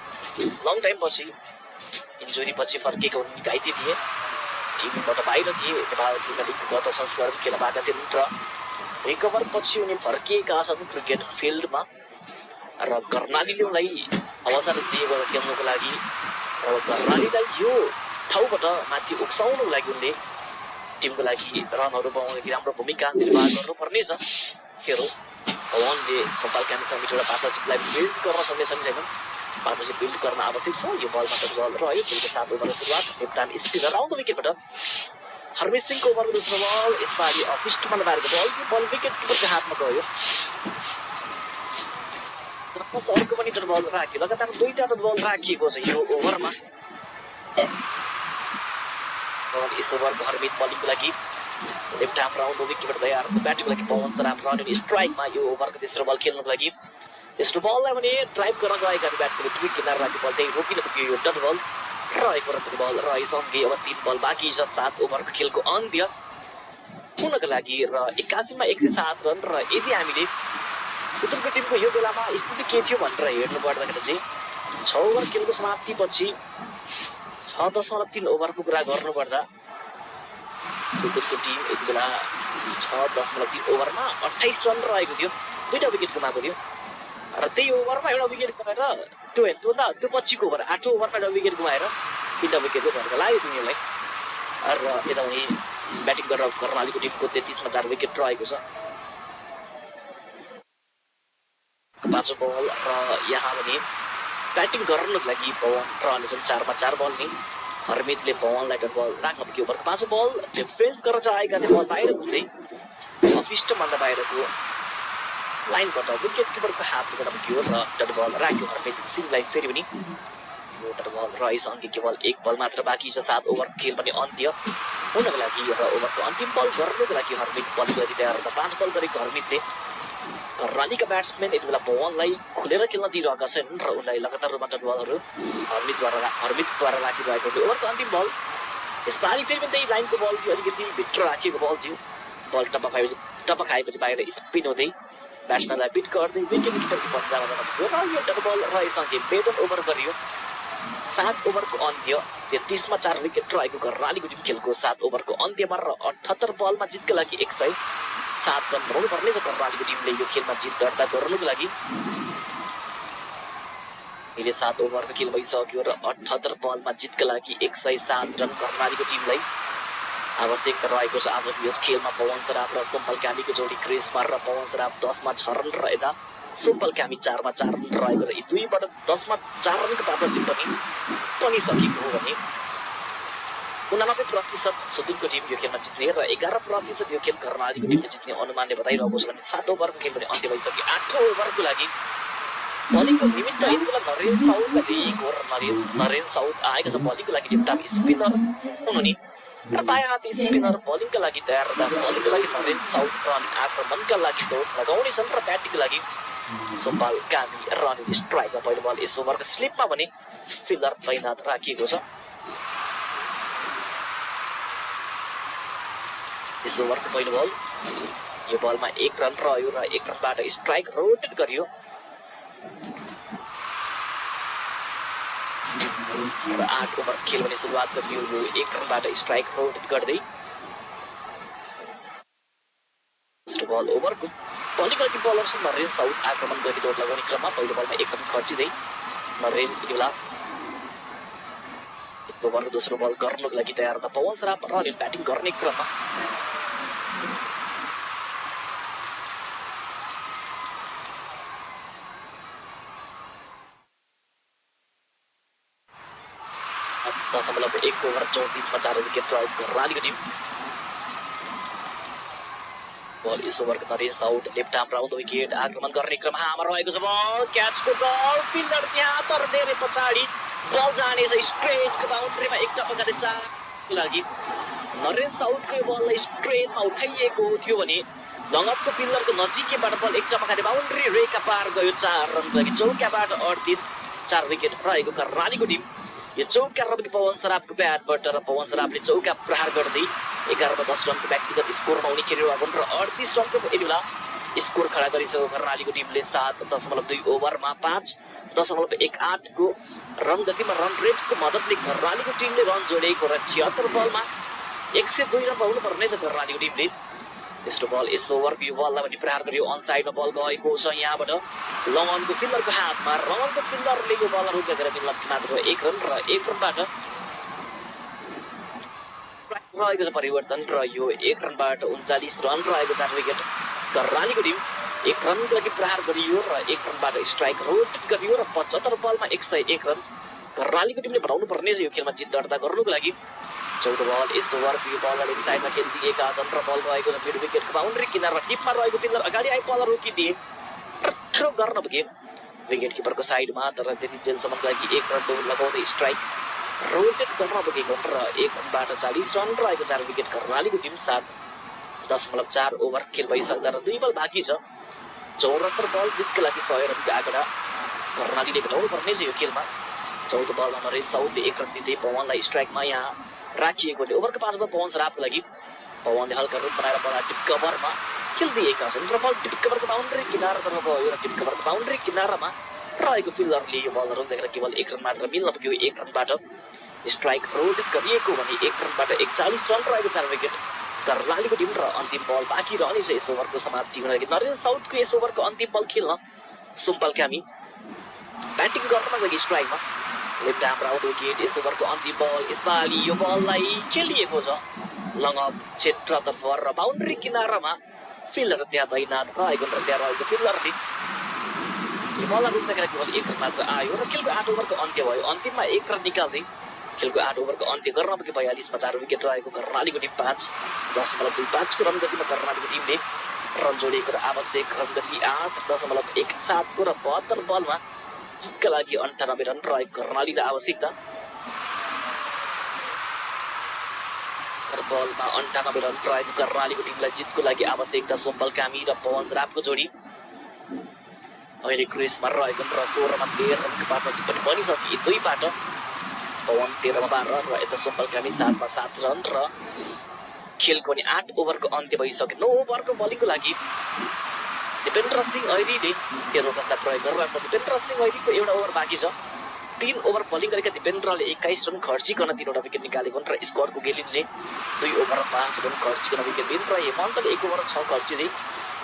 लङ टाइम पछि इन्जुरी पछि फर्केको घाइते थिए टिमबाट बाहिर थिए नेपाल क्रिकेट लिगको गत संस्करण खेलबाट थिए र रिकभर पछि उनी फर्किएका छन् क्रिकेट फिल्डमा र कर्णालीले उनलाई अवसर दिएको खेल्नको लागि र कर्णालीलाई यो ठाउँबाट माथि उक्साउनुको लागि उनले टिमको लागि रनहरू बनाउनको लागि राम्रो भूमिका निर्वाह गर्नुपर्नेछ हेरौँ पवनले सोमपाल कामीसँग मिठो पार्टनरसिपलाई बिल्ड गर्न सक्नेछन् छैनन् पार्टनरसिप बिल्ड गर्न आवश्यक छ यो बलमा त बल रह्यो खेलको 7 ओभरको सुरुवात क्याप्टन स्पिनर आउट विकेटबाट हरमित सिंहको ओभरको दोस्रो बल यसपालि अफिस्टमा बाहिरको बल यो बल विकेट किपरको हातमा गयो अर्को पनि डट बल राखियो लगातार 2टा डट बल राखिएको छ यो ओभरमा बल इस ओभरको हर्मित बलिङको लागि लेफ्ट हाफ राउन्ड विकेट तयार ब्याटिङको लागि पवन सराफ रन स्ट्राइकमा यो ओभरको तेस्रो बल खेल्नको लागि यस्तो बललाई भने ड्राइभ गर्न गएका ब्याटको दुई किनार राख्ने बल त्यही रोकिन पुग्यो यो डट बल र एक बल र सँगै अब 3 बल बाँकी छ 7 ओभरको खेलको अन्त्य हुनको लागि र 81 मा 107 रन र यदि हामीले सुदूरको टिमको यो बेलामा स्थिति के थियो भनेर हेर्नु पर्दाखेरि चाहिँ 6 ओभर खेलको समाप्तिपछि 6.3 ओभरको कुरा गर्नुपर्दा सुदूरको टिम यति बेला 6.3 ओभरमा 28 रन रहेको थियो 2टा विकेट गुमाएको थियो र त्यही ओभरमा एउटा विकेट गुमाएर त्यो पछिको ओभर 8औं ओभरमा एउटा विकेट गुमाएर 3टा विकेटको झर्का लाग्यो तिनीहरूलाई र यता भने ब्याटिङ गरेर कर्णालीको टिमको 33 मा 4 विकेट रहेको छ 5औं बल र यहाँ भने ब्याटिङ गर्नको लागि पवन रहनेछन् 4 मा 4 बल नि हर्मितले पवनलाई डट बल राख्न पुग्यो ओभरको 5औं बल डिफेन्स गर्न चाहेका थिए बल बाहिर हुँदै अफिस्ट भन्दा बाहिरको लाइनबाट विकेट किपरको हातबाट पुग्यो र डट बल राख्यो हर्मित सिंहलाई फेरि पनि यो डट बल र यसअघि केवल 1 बल मात्र बाँकी छ 7 ओभर खेल पनि अन्त्य हुनको लागि र ओभरको अन्तिम बल गर्नको लागि हर्मित बल गरी तयार र 5 बल गरेको हर्मितले कर्णालीका ब्याट्सम्यान यति बेला पवनलाई खुलेर खेल्न दिइरहेका छन् र उनलाई लगातार रूपमा डट बलहरू हर्मितद्वारा राखिरहेको थियो ओभरको अन्तिम बल यसपालि फेरि पनि त्यही लाइनको बल थियो अलिकति भित्र राखिएको बल थियो बल टप्पा खाएपछि बाहिर स्पिन हुँदै ब्याट्सम्यानलाई बिट गर्दै विकेट किपरको पन्जामा जान पुग्यो र यो डट बल र यसअघि 2 ओभर गरियो 7 ओभरको अन्त्य 33 मा 4 विकेट रहेको कर्णालीको टिम खेलको 7 ओभरको अन्त्यमा र 78 बलमा जितका लागि 107 रन बनाउनु पर्नेछ कर्णालीको टिमले यो खेलमा जित दर्ता गर्नुको लागि अहिले 7 ओभरको खेल भइसक्यो र 78 बलमा जितका लागि 107 रन कर्णालीको टिमलाई आवश्यक रहेको छ आजको यस खेलमा पवन सराफ र सुम्पल कामीको जोडी क्रेसमा र पवन सराफ 10 मा 6 रन र यता सुम्पल कामी 4 मा 4 रन रहेको र यी दुईबाट 10 मा 4 रनको पार्टनरसिप पनि सकेको हो भने 89% सुदूरको टिम यो खेलमा जित्ने र 11% यो खेल कर्णालीको टिमले जित्ने अनुमानले बताइरहेको छ भने 7 ओभरको खेल पनि अन्त्य भइसक्यो 8औं ओभरको लागि बलिङको निमित्त यति बेला नरेन साउथलाई लिएको र नरेन साउथ आएको छ बलिङको लागि लेफ्ट स्पिनर हुनु नि र बायाँ हाती स्पिनर बलिङका लागि तयार हुँदा बलिङका लागि नरेन साउथ रन आक्रमणका लागि दौड लगाउनेछन् र ब्याटिङका लागि सुम्पल कामी रन स्ट्राइकमा पहिलो बल यस ओभरको स्लिपमा भने फिल्डर तैनात राखिएको छ यस ओभरको पहिलो बल यो बलमा 1 रन रह्यो र 1 रनबाट स्ट्राइक रोटेट गरियो र 8 ओभर खेल भने सुरुवात गरियो यो 1 रनबाट स्ट्राइक रोटेट गर्दै फर्स्ट बल ओभरको बलिङको बलर छ नरेन साउथ आक्रमण गरी दौड लगाउने क्रममा पहिलो बलमा 1 रन खर्चिँदै नरेन बेला ओभरको दोस्रो बल गर्नको लागि तयार हुँदा पवन सराफ र ब्याटिङ गर्ने क्रममा दशमलव 1 ओभर 34 मा 4 विकेट रहेको कर्णालीको टिम बल इस ओभरको Naren Saud left arm round wicket आक्रमण गर्ने क्रम हामा रहेको छ बल क्याचको बल फिल्डर त्यहाँ तर धेरै पछाडी बल जानेछ स्ट्रेटको बाउन्ड्रीमा एक टपका 4 लागि नरेन साउथको बललाई स्ट्रेटमा उठाइएको थियो भने लगतको फिल्डरको नजिकैबाट बल एक टपका बाउन्ड्री रेखा पार गयो 4 रनको लागि चौकाबाट 38 4 विकेट रहेको कर्णालीको टिम यो चौका रनको पवन सराफको ब्याटबाट र पवन सराफले चौका प्रहार गर्दै 11 मा 10 रनको व्यक्तिगत स्कोरमा उनी खेलिरहेको र 38 रनको एडुला स्कोर खडा गरिसक्यो कर्णालीको टिमले 7.2 ओभरमा 5.18 को रन गतिमा रन रेटको मद्दतले कर्णालीको टिमले रन जोडेको र 76 बलमा 102 रन पाउनु पर्नेछ कर्णालीको टिमले तेस्रो बल यस ओभरको यो बललाई पनि प्रहार गरियो अन साइडमा बल गएको छ यहाँबाट लङनको फिल्डरको हातमा लङनको फिल्डरले यो बल रोकेर मात्र 1 रन र 1 रनबाट रहेको छ परिवर्तन र यो 1 रनबाट 39 रन रहेको 4 विकेट कर्णालीको टिम 1 रनको लागि प्रहार गरियो र 1 रनबाट स्ट्राइक रोटेट गरियो र 75 बलमा 101 रन कर्णालीको टिमले बनाउनु पर्नेछ यो खेलमा जित दर्ता गर्नुको लागि 14 बल यस ओभरको यो बललाई एक साइडमा खेलिदिएका छन् र बल गएको छ मिड विकेटको बाउन्ड्री किनारमा टिपमा रहेको फिल्डर अगाडि आइ बल रोकिदिए थ्रो गर्न पुगे विकेट किपरको साइडमा तर त्यति जेलसम्मको लागि 1 रन दौड लगाउँदै स्ट्राइक रोटेट गर्न पुगेको र 1 रनबाट 40 रन रहेको 4 विकेट कर्णालीको टिम 7.4 ओभर खेल भइसक्दा र 2 बल बाँकी छ 74 बल जितका लागि 100 रनको आँकडा कर्णालीले घटाउनु पर्नेछ यो खेलमा 14 बलमा नरेश साउदले 1 रन दिँदै पवनलाई स्ट्राइकमा यहाँ राखिएकोले ओभरको 5 बल पवन सराफको लागि पवनले हल्का रन बनाएर बल टिप कभरमा खेल्दिएका छन् र बल टिप कभरको बाउन्ड्री किनारातर्फ गयो र टिप कभरको बाउन्ड्री किनारामा रहेको फिल्डरले यो बलहरू देखेर केवल 1 रन मात्र मिल्न पुग्यो 1 रनबाट स्ट्राइक रोटेट गरिएको भने 1 रनबाट 41 रन रहेको 4 विकेट कर्णालीको टिम र अन्तिम बल बाँकी रहनेछ यस ओभरको समाप्ति हुन लागि नरेश साउदको यस ओभरको अन्तिम बल खेल्न सुम्पल कामी ब्याटिङ गर्न लागि स्ट्राइकमा लेफ्ट आर्म राउन्ड विकेट यस ओभरको अन्तिम बल यसपालि यो बललाई खेलिएको छ लङ अफ क्षेत्रतर्फ र बाउन्ड्री किनारामा फिल्डर त्यहाँ तैनात रहेको र त्यहाँ रहेको फिल्डरले यो बललाई रोक्दाखेरि केवल 1 रन मात्र आयो र खेलको 8 ओभरको अन्त्य भयो अन्तिममा 1 रन निकाल्दै खेलको 8 ओभरको अन्त्य गर्न पुगे 42मा 4 विकेट रहेको कर्णालीको टिम 5.25 को रन गतिमा कर्णालीको टिमले रन जोडिएको र आवश्यक रन गति 8.17 को र 72 बलमा जितका लागि 98 रन रहेको कर्णालीलाई आवश्यकता बलमा 98 रन रहेको कर्णालीको टिमलाई जितको लागि आवश्यकता सोम्पल कामी र पवन सराफको जोडी अहिले क्रिजमा रहेको र 16मा 13 रनको पार्टनरसिप पनि बनिसक्यो दुईबाट पवन 13मा 12 र यता सोम्पल कामी 7मा 7 रन र खेलको पनि 8 ओभरको अन्त्य भइसक्यो 9 ओभरको बलिङको लागि दिपेन्द्र सिंह ऐरीले तेरो कस्ता प्रयोग गरिरहेको दिपेन्द्र सिंह ऐरीको एउटा ओभर बाँकी छ 3 ओभर बलिङ गरेका दिपेन्द्रले 21 रन खर्चिकन 3वटा विकेट निकालेको र स्कोरको गेलिनले 2 ओभर 5 रन खर्चिकन विकेट दिन् र हेमन्तले 1 ओभर 6 खर्चिँदै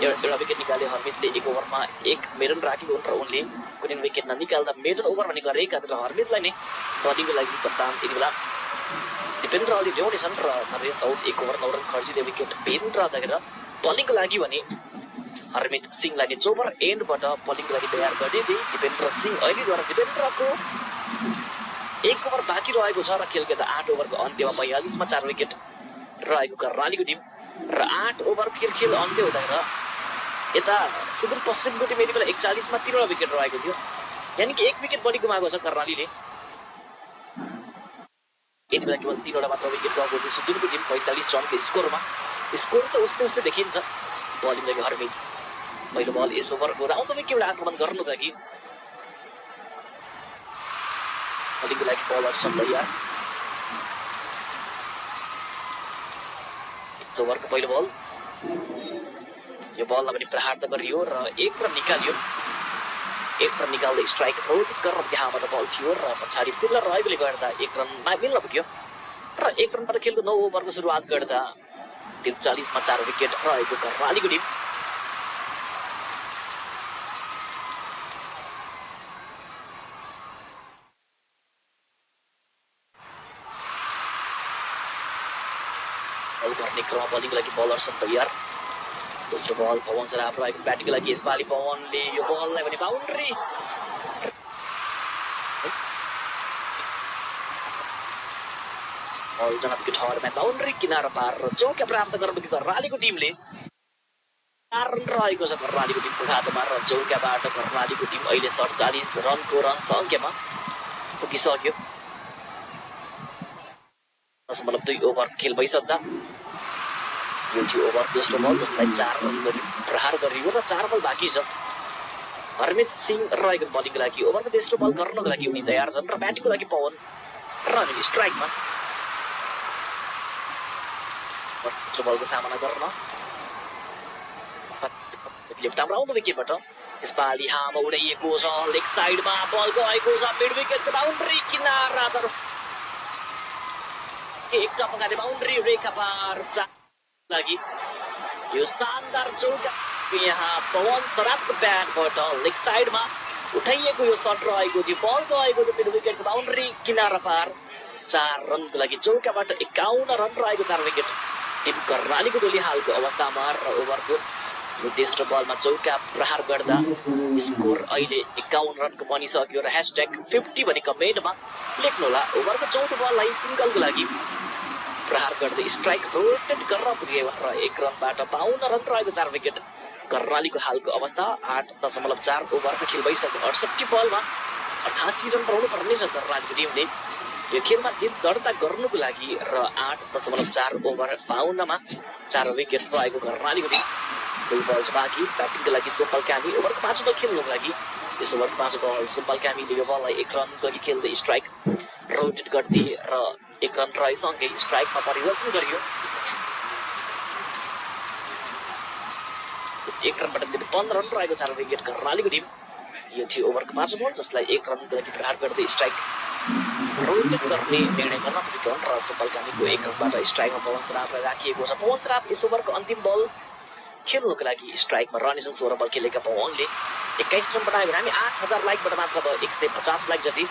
एउटा विकेट निकाले हर्मितले 1 ओभरमा 1 मेडन राखेको र उनले कुनै विकेट ननिकाल्दा मेडन ओभर भने गरेका र हर्मितलाई नै बलिङको लागि कप्तान यतिबेला दिपेन्द्रले ल्याउनेछन् र नरेश साउद 1 ओभर 9 रन खर्चिँदै विकेट भिन्न देखेर बलिङको लागि भने हरमित सिंहलाई नि चोबर एन्डबाट बलिङको लागि तयार गरिदिँदै दिपेन्द्र सिंह ऐरीद्वारा दिपेन्द्रको 1 ओभर बाँकी रहेको छ र खेलको 8 ओभरको अन्त्यमा 42मा 4 विकेट रहेको कर्णालीको टिम र 8 ओभर खेल अन्त्य हुँदैन यता सुदूरपश्चिमको टिम यति बेला 41मा 3वटा विकेट रहेको थियो यानि कि 1 विकेट बढी गुमाएको छ कर्णालीले यति बेला केवल 3वटा मात्र विकेट गएको थियो सुदूरको टिम 45 रनको स्कोरमा स्कोर त उस्तै उस्तै देखिन्छ बलिङ लागि हर्मित पहिलो बल यस ओभरको राउन्डमा एउटा आक्रमण गर्नुको लागि बलिङको लागि बलर छन् तयार ओभरको पहिलो बल यो बललाई पनि प्रहार त गरियो र 1 रन निकालियो 1 रन निकाल्दै स्ट्राइक रोटेट गर्न त्यहाँबाट बल थियो र पछाडि फिल्डर रहेकोले गर्दा 1 रन मिल्न पुग्यो र 1 रनबाट खेलको 9 ओभरको सुरुवात गर्दा 43मा 4 विकेट रहेको कर्णालीको टिम गर्ने क्रम बलिङको लागि बलर छन् तयार दोस्रो बल पवन सराफ रहेको ब्याटिङको लागि यसपालि पवनले यो बललाई भने बाउन्ड्री बल जना विकेट ठहरमा बाउन्ड्री किनारा पार र चौका प्राप्त गर्न पुगेको कर्णालीको टिमले 4 रन रहेको छ कर्णालीको टिमको खातामा र चौकाबाट कर्णालीको टिम अहिले 47 रनको रन सङ्ख्यामा पुगिसक्यो 0.2 ओभर खेल भइसक्दा यो थियो ओभर दोस्रो बल जसलाई 4 रन गरी प्रहार गरियो र 4 बल बाँकी छ हरमित सिंह रहेको बलिङको लागि ओभरको तेस्रो बल गर्नको लागि उनी तयार छन् र ब्याटिङको लागि पवन र अनि स्ट्राइकमा तेस्रो बलको सामना गर्न लेफ्ट आर्म राउन्ड विकेटबाट यसपालि हाम उडाइएको छ लेग साइडमा बल गएको छ मिड विकेटको बाउन्ड्री किनारातर्फ एक टपकाले बाउन्ड्री रेखा पार लागि यो शानदार चौका यहाँ पवन सराफको ब्याटबाट लेग साइडमा उठाइएको यो शट रहेको थियो बल गएको थियो मिड विकेटको बाउन्ड्री किनारा पार 4 रनको लागि चौकाबाट 51 रन रहेको 4 विकेट टिम कर्णालीको टोली हालको अवस्थामा र ओभरको यो तेस्रो बलमा चौका प्रहार गर्दा स्कोर अहिले 51 रनको बनिसक्यो र #50 भनी कमेन्टमा लेख्नुहोला ओभरको चौथो बललाई सिंगलको लागि प्रहार गर्दै स्ट्राइक रोटेट गर्न पुग्यो र 1 रनबाट 52 रन रहेको 4 विकेट कर्णालीको हालको अवस्था 8.4 ओभरको खेल भइसक्यो 68 बलमा 88 रन बनाउनु पर्नेछ कर्णालीको टिमले यो खेलमा जित दर्ता गर्नुको लागि र 8.4 ओभर 52 मा 4 विकेट रहेको कर्णालीको टिम। 2 बल बाँकी ब्याटिङको लागि सोपल कामी ओभरको 5 बल खेल्नुको लागि यस ओभरको 5 बल सोपल कामीले यो बललाई 1 रनको लागि खेल्दै स्ट्राइक रोटेट गर्दै र 1 रन रहेसँगै स्ट्राइकमा परिवर्तन गरियो। 1 रनबाट 15 रन रहेको 4 विकेट कर्णालीको टिम। यो थियो ओभरको 5 बल जसलाई 1 रनको लागि प्रहार गर्दै स्ट्राइक रोटेट गर्ने निर्णय गर्न पुगेको र सोपल कामीको 1 रनबाट स्ट्राइकमा पवन सराफलाई राखिएको छ। पवन सराफ यस ओभरको अन्तिम बल खेल्नुको लागि स्ट्राइकमा रहनेछन्। 16 बल खेलेका पवनले 21 रन बनायो भने हामी 8000 लाइकबाट मात्र 150 लाइक जति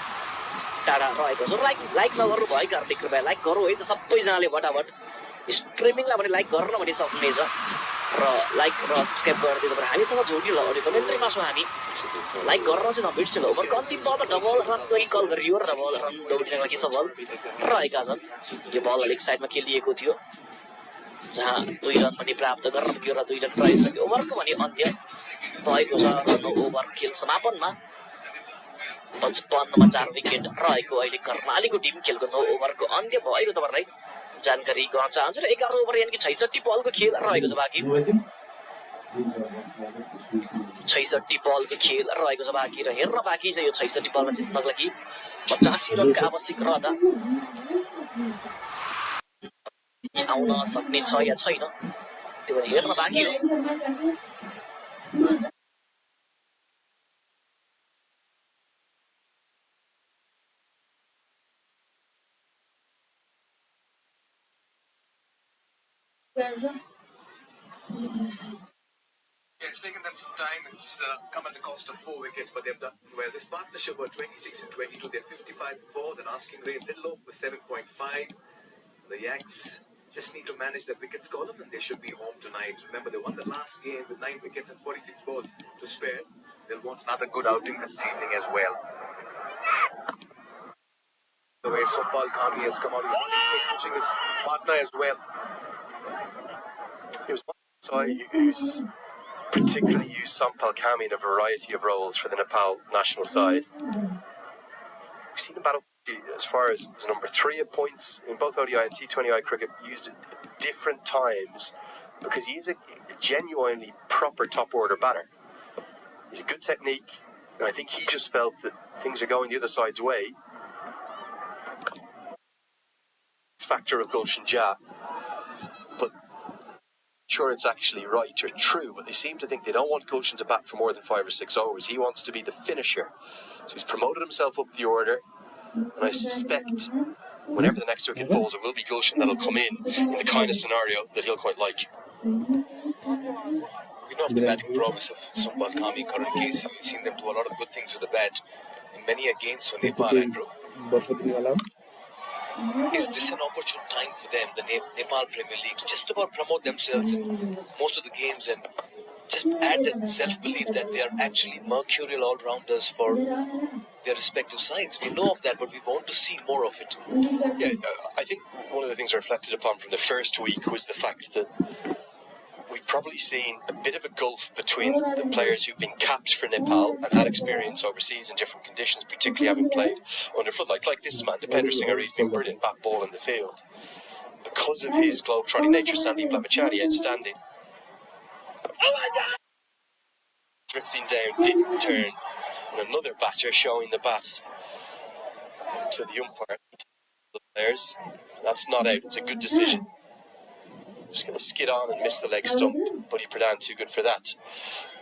टाढा रहेको छ। लाइक नगर्नु भएकाहरूले कृपया लाइक गरौँ है त सबैजनाले फटाफट। स्ट्रिमिङलाई पनि लाइक गर्न पनि सक्नुहुनेछ र लाइक र सब्सक्राइब गर्दै तपाईँ हामीसँग जोडिनु अगाडि कमेन्ट्रीमा छौँ हामी। लाइक गर्न चाहिँ नबिर्सिनु। ओभरको अन्तिम बलमा डबल रनको लागि कल गरियो र डबल रन दौडिनको लागि सबल रहेका छन्। यो बल लेग साइडमा खेलिएको थियो जहाँ 2 रन पनि प्राप्त गर्न पुग्यो र 2 रन रहिसक्यो। ओभरको भने अन्त्य भएको छ र 9 ओभर खेल समापनमा 55 मा 4 विकेट रहेको अहिले कर्णालीको टिम। खेलको 9 ओभरको अन्त्य भएको तपाईहरुलाई जानकारी गराउन चाहन्छु र 11 ओभर यानि कि 66 बलको खेल रहेको छ बाँकी। 66 बलको खेल रहेको छ बाँकी र हेर्न बाँकी छ यो 66 बलमा जित्नको लागि 85 रनका आवश्यक रहँदा आउन सक्ने छ या छैन त्यो पनि हेर्न बाँकी हो। It's taken them some time. It's come at the cost of 4 wickets, but they've done well. This partnership were 26 and 22. They're 55 for. Then asking rate little over 7.5. The Yaks just need to manage the wickets column, and they should be home tonight. Remember, they won the last game with 9 wickets and 46 balls to spare. They'll want another good outing this evening as well. The way Sopal Kami has come out, he's pushing his partner as well. He was who's particularly used Sampal Kami in a variety of roles for the Nepal national side. We've seen him battle as far as number 3 at points in both ODI and T20I cricket, used at different times because he's a genuinely proper top order batter. He's a good technique, and I think he just felt that things are going the other side's way. Factor of Gulshan Ja, but sure it's actually right or true, but they seem to think they don't want Gulshan to bat for more than 5 or 6 overs. He wants to be the finisher, so he's promoted himself up the order, and I suspect whenever the next wicket falls it will be Gulshan that'll come in the kind of scenario that he'll quite like. We know of the batting prowess of Sumbal Kami, current case. We've seen them do a lot of good things with the bat in many a game. So Nepal, Andrew, is this an opportune time for them, the Nepal Premier League, to just about promote themselves in most of the games and just add that self-belief that they are actually mercurial all-rounders for their respective sides? We know of that, but we want to see more of it. Yeah, I think one of the things I reflected upon from the first week was the fact that we've probably seen a bit of a gulf between the players who've been capped for Nepal and had experience overseas in different conditions, particularly having played under floodlights like this man, Dipender Singh. He's been brilliant bat ball in the field. Because of his globe-trotting nature, Sandeep Lamachani, outstanding. Oh my God! Drifting down, didn't turn, and another batter showing the bat to the umpire. Players, that's not out, it's a good decision. Just going to skid on and miss the leg stump. Buddy Pradhan too good for that.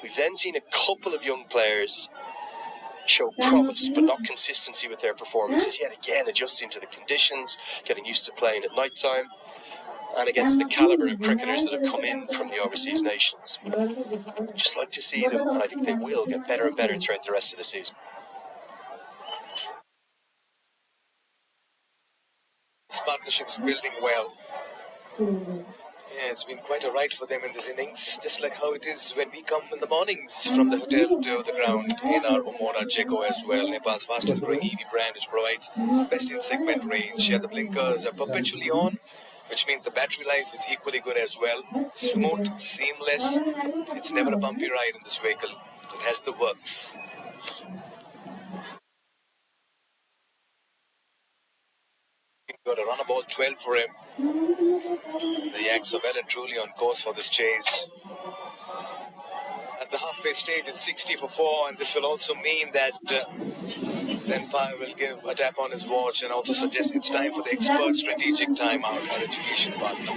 We've then seen a couple of young players show promise but not consistency with their performances, yet again adjusting to the conditions, getting used to playing at night time, and against the calibre of cricketers that have come in from the overseas nations. Just like to see them, and I think they will get better and better throughout the rest of the season. This partnership is building well. Yeah, it's been quite a ride for them in this innings, just like how it is when we come in the mornings from the hotel to the ground in our Omora Jeko as well. Nepal's fastest growing EV brand, which provides best in segment range. Here the blinkers are perpetually on, which means the battery life is equally good as well. Smooth, seamless. It's never a bumpy ride in this vehicle. It has the works. Got a run ball 12 for him. The Yaks are well and truly on course for this chase. At the halfway stage, it's 60 for 4, and this will also mean that Empire will give a tap on his watch and also suggest it's time for the expert strategic timeout, our education partner.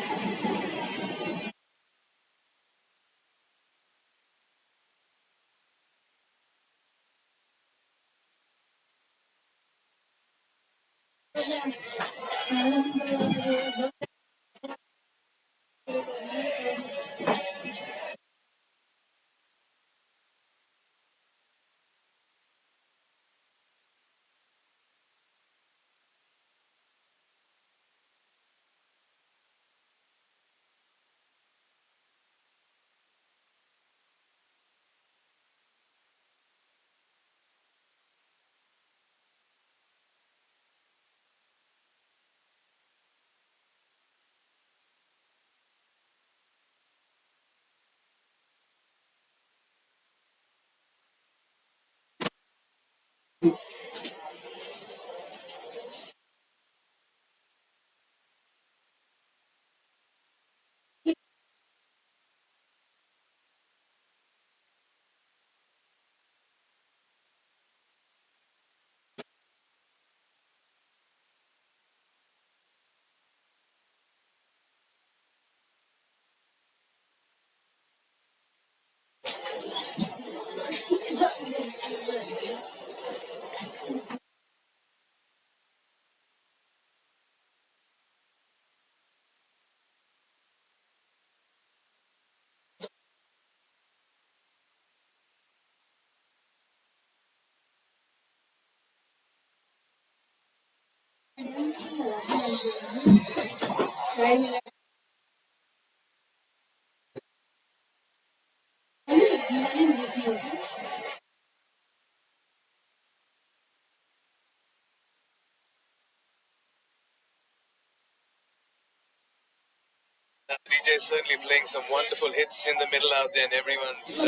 DJ is certainly playing some wonderful hits in the middle out there, and everyone's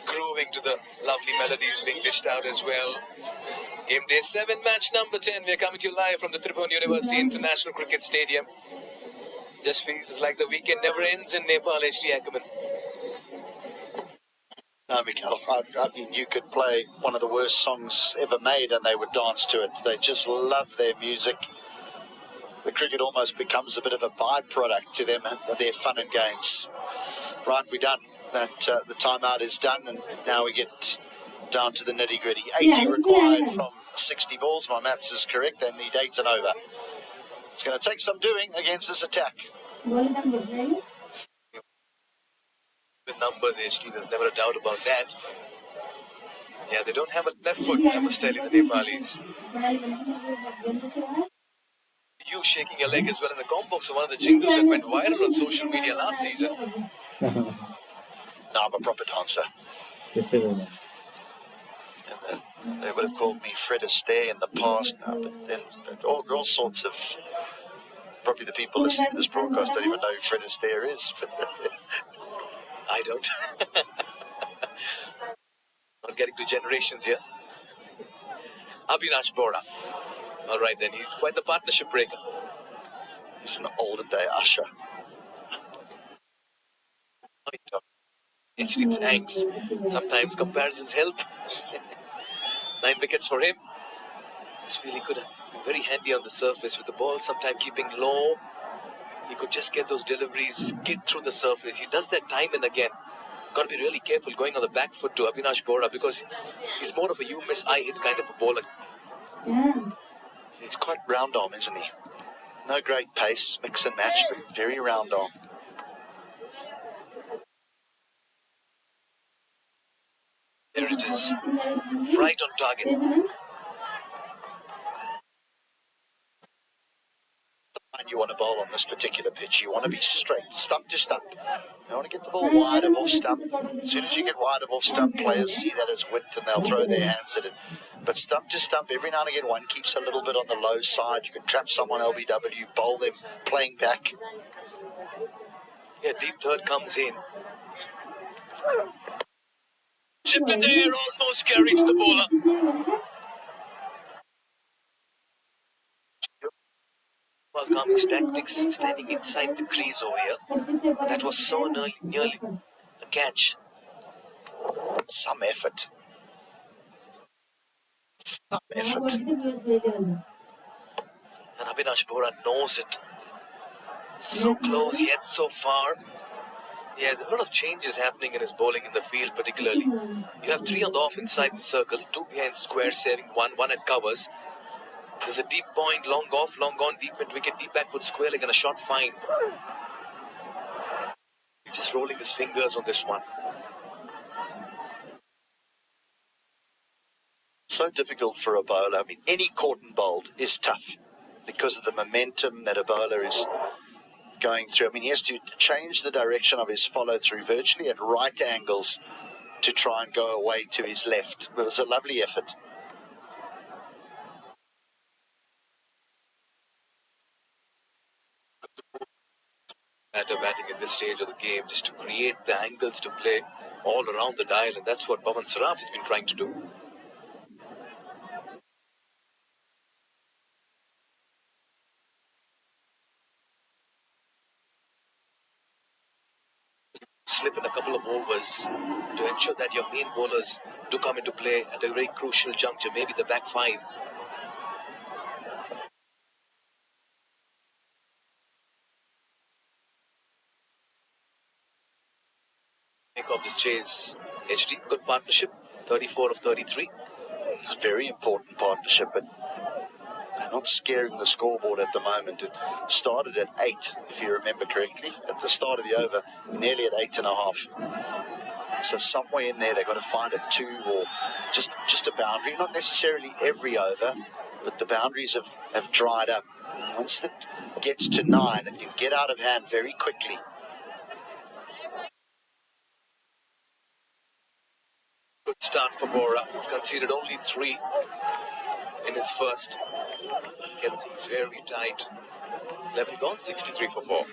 grooving to the lovely melodies being dished out as well. Game day 7, match number 10. We're coming to you live from the Tripura University International Cricket Stadium. Just feels like the weekend never ends in Nepal, HT Ackerman. No, Mikhail, I mean, you could play one of the worst songs ever made and they would dance to it. They just love their music. The cricket almost becomes a bit of a byproduct to them and their fun and games. Right, we're done. The timeout is done, and now we get down to the nitty-gritty. 80 required from 60 balls. My maths is correct. They need 8 and over. It's going to take some doing against this attack. With numbers, HT, there's never a doubt about that. Yeah, they don't have a left foot, I must tell you, the Nepalis. You shaking your leg as well in the combo, so one of the jingles that went viral on social media last season. No, I'm a proper dancer. And they would have called me Fred Astaire in the past now, but then all sorts of... Probably the people listening to this broadcast don't even know who Fred Astaire is. I don't. Not getting to generations here. Abhinash Bora. All right, then. He's quite the partnership breaker. He's an older day usher. Actually, it's Hanks. Sometimes comparisons help. 9 wickets for him. Just feel he could be very handy on the surface with the ball, sometimes keeping low. He could just get those deliveries, get through the surface. He does that time and again. Got to be really careful going on the back foot to Abhinash Bora because he's more of a you miss, I hit kind of a bowler. Yeah. He's quite round arm, isn't he? No great pace, mix and match, but very round arm. There it is, right on target. And you want to bowl on this particular pitch, you want to be straight, stump to stump. You want to get the ball wide of off stump. As soon as you get wide of off stump, players see that as width and they'll throw their hands at it. But stump to stump, every now and again, one keeps a little bit on the low side. You can trap someone LBW, bowl them, playing back. Yeah, deep third comes in. Chipped in the air, almost carried to the bowler. calming tactics, standing inside the crease over here. That was so nearly a catch. Some effort. Some effort. And Avinash Bora knows it. So close yet so far. Yeah, there's a lot of changes happening in his bowling in the field, particularly. You have 3 on the off inside the circle, 2 behind square, saving 1 at covers. There's a deep point, long off, long on, deep mid wicket, deep backward square leg, and a short fine. He's just rolling his fingers on this one. So difficult for a bowler. I mean, any caught and bowled is tough because of the momentum that a bowler is going through. I mean, he has to change the direction of his follow through virtually at right angles to try and go away to his left. It was a lovely effort. Batting at this stage of the game, just to create the angles to play all around the dial, and that's what Pawan Saraf has been trying to do. Slip in a couple of overs to ensure that your main bowlers do come into play at a very crucial juncture, maybe the back 5. Make of this chase, HD, good partnership, 34 of 33. A very important partnership, but they're not scaring the scoreboard at the moment. It started at 8, if you remember correctly, at the start of the over, nearly at 8.5. So somewhere in there they've got to find a 2 or just a boundary. Not necessarily every over, but the boundaries have dried up. And once it gets to 9, it can get out of hand very quickly. Good start for Bora. He's conceded only 3 in his first. He's kept things very tight. 11 gone, 63 for 4.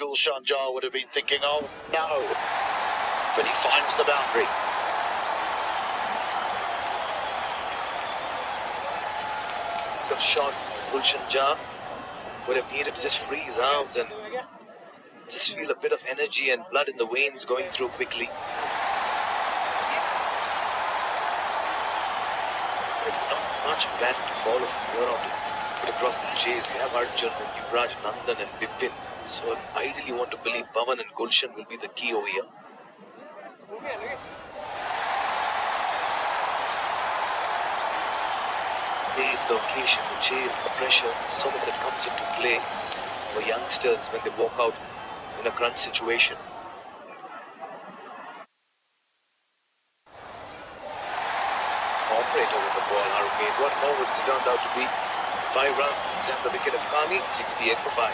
Gulshan Jar would have been thinking, oh no. But he finds the boundary. Of shot, Gulshan Jar would have needed to just free his arms and just feel a bit of energy and blood in the veins going through quickly. It's not much batting to follow from here on to put across the chase. We have Arjun and Yuvraj, Nandan and Bipin. So I ideally want to believe Pawan and Gulshan will be the key over here. There is the occasion, the chase, the pressure, so much that comes into play for youngsters when they walk out in a crunch situation. Operator with the ball, Harumid. What more would it turned out to be? 5 runs and the wicket of Kami, 68 for 5.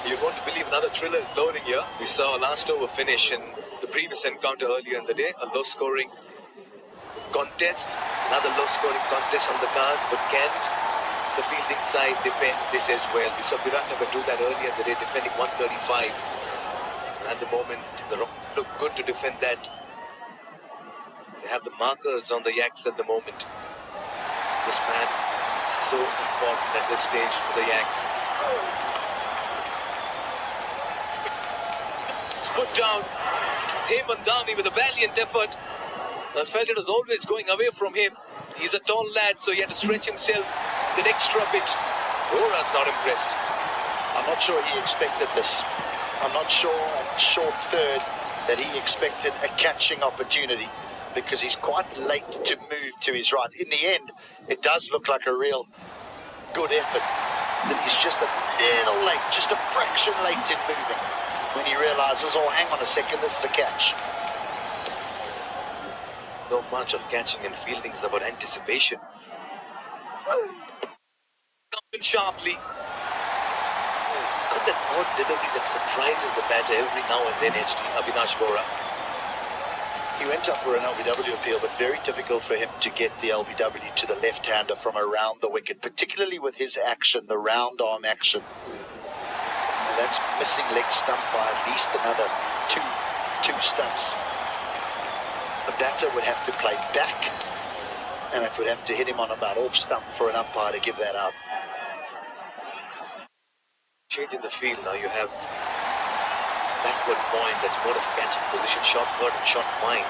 You want to believe another thriller is loading here. We saw a last over finish in the previous encounter earlier in the day. A low scoring contest. Another low scoring contest on the cards. But can't the fielding side defend this as well? We saw Biratnagar do that earlier in the day, defending 135. And at the moment, the Rocks look good to defend that. They have the markers on the yaks at the moment. This man is so important at this stage for the yaks. Put down Hemandami with a valiant effort. I felt it was always going away from him. He's a tall lad, so he had to stretch himself that extra bit. Bora's not impressed. I'm not sure he expected this. I'm not sure at short third that he expected a catching opportunity, because he's quite late to move to his right. In the end, it does look like a real good effort. That he's just a little late, just a fraction late in moving, when he realizes, oh, hang on a second, this is a catch. So much of catching and fielding is about anticipation. Coming sharply. Got that odd delivery that surprises the batter every now and then, HT, Avinash Bora. He went up for an LBW appeal, but very difficult for him to get the LBW to the left-hander from around the wicket, particularly with his action, the round arm action. That's missing leg stump by at least another two stumps. The batter would have to play back, and it would have to hit him on about off stump for an umpire to give that out. Change in the field now. You have backward point that's more of catching position, shot third and shot fine.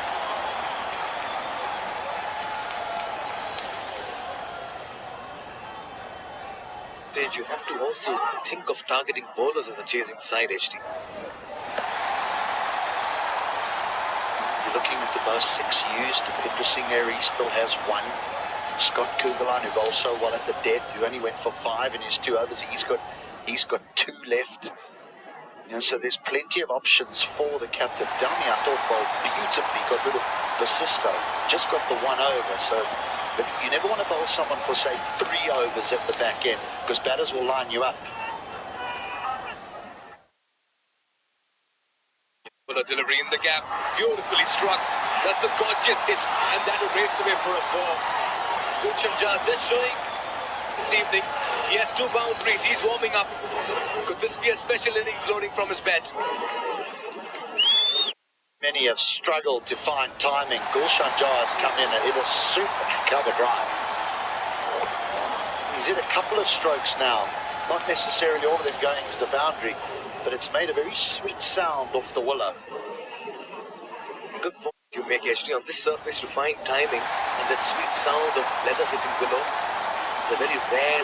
Stage, you have to also think of targeting bowlers as a chasing side, HT. You're looking at the last 6 used. Pindra Singh Airy still has 1. Scott Kugelan, who bowled so well at the death, who only went for 5 in his 2 overs, he's got 2 left. You know, so there's plenty of options for the captain. Dami, I thought, bowled beautifully, got rid of Basisto, just got the 1 over. So, but you never want to bowl someone for, say, 3 overs at the back end, because batters will line you up. Fuller delivery in the gap, beautifully struck. That's a gorgeous hit, and that'll race away for a 4. Gulshan Jar just showing this evening he has 2 boundaries. He's warming up. Could this be a special innings loading from his bat? Many have struggled to find timing. Gulshan Jar has come in and hit a super cover drive. He's hit a couple of strokes now, not necessarily all of them going to the boundary, but it's made a very sweet sound off the willow. Good point you make, HT, on this surface to find timing and that sweet sound of leather hitting willow. It's a very rare.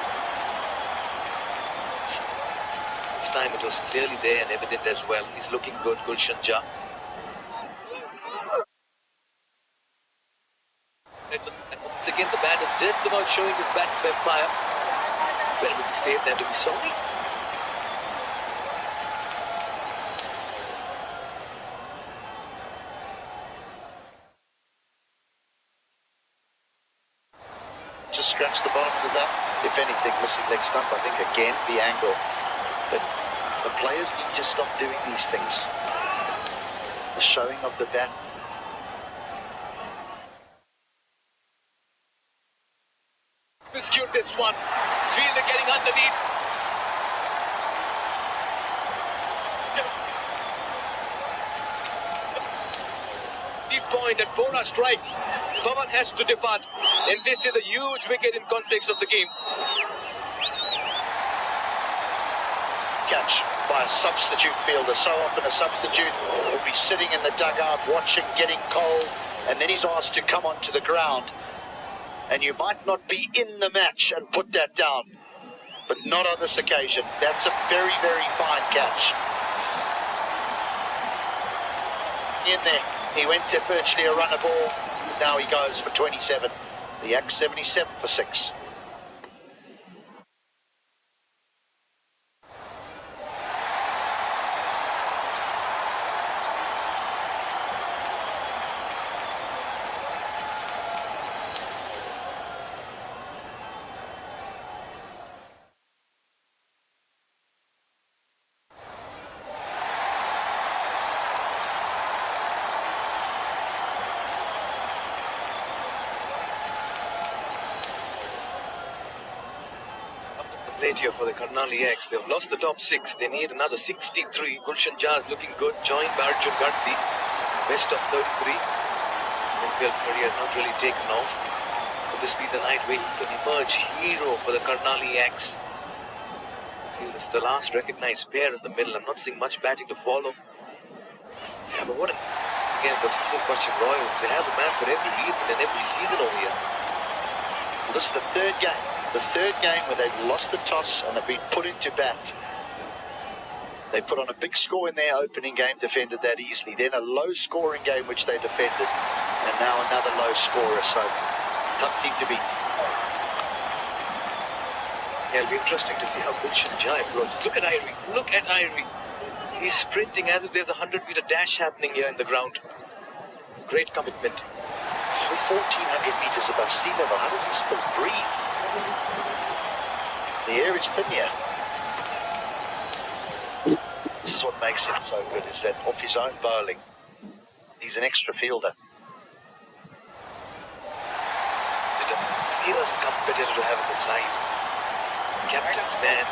This time it was clearly there and evident as well. He's looking good, Gulshan Jar. Once again, the batter just about showing his bat to the umpire. Better to be safe than to be sorry. Just scratch the bottom of the bat. If anything, missing leg stump. I think again the angle. But the players need to stop doing these things. The showing of the bat. Miscute this one. Fielder getting underneath. Deep point and Bora strikes. Pawan has to depart. And this is a huge wicket in context of the game. Catch by a substitute fielder. So often a substitute will be sitting in the dugout watching, getting cold, and then he's asked to come onto the ground. And you might not be in the match and put that down, but not on this occasion. That's a very, very fine catch. In there, he went to virtually a runner ball. Now he goes for 27. The yaks 77 for 6. Late here for the Karnali yaks. They've lost the top 6. They need another 63. Gulshan Jaz looking good. Joined by Arjun Garthi. Best of 33. NPL career has not really taken off. Could this be the night where he can emerge hero for the Karnali yaks? I feel this is the last recognized pair in the middle. I'm not seeing much batting to follow. Yeah, but what again, the Sudurpaschim Royals, they have a man for every reason and every season over here. Well, this is the third game. The third game where they've lost the toss and have been put into bat. They put on a big score in their opening game, defended that easily. Then a low-scoring game which they defended, and now another low scorer. So tough team to beat. Yeah, it'll be interesting to see how Gulshan Jai approaches. Look at Irie. Look at Irie. He's sprinting as if there's a 100-meter dash happening here in the ground. Great commitment. 1,400 meters above sea level. How does he still breathe? The air is thin here. This is what makes him so good, is that off his own bowling, he's an extra fielder. Did a fierce competitor to have in the side. Captain's man.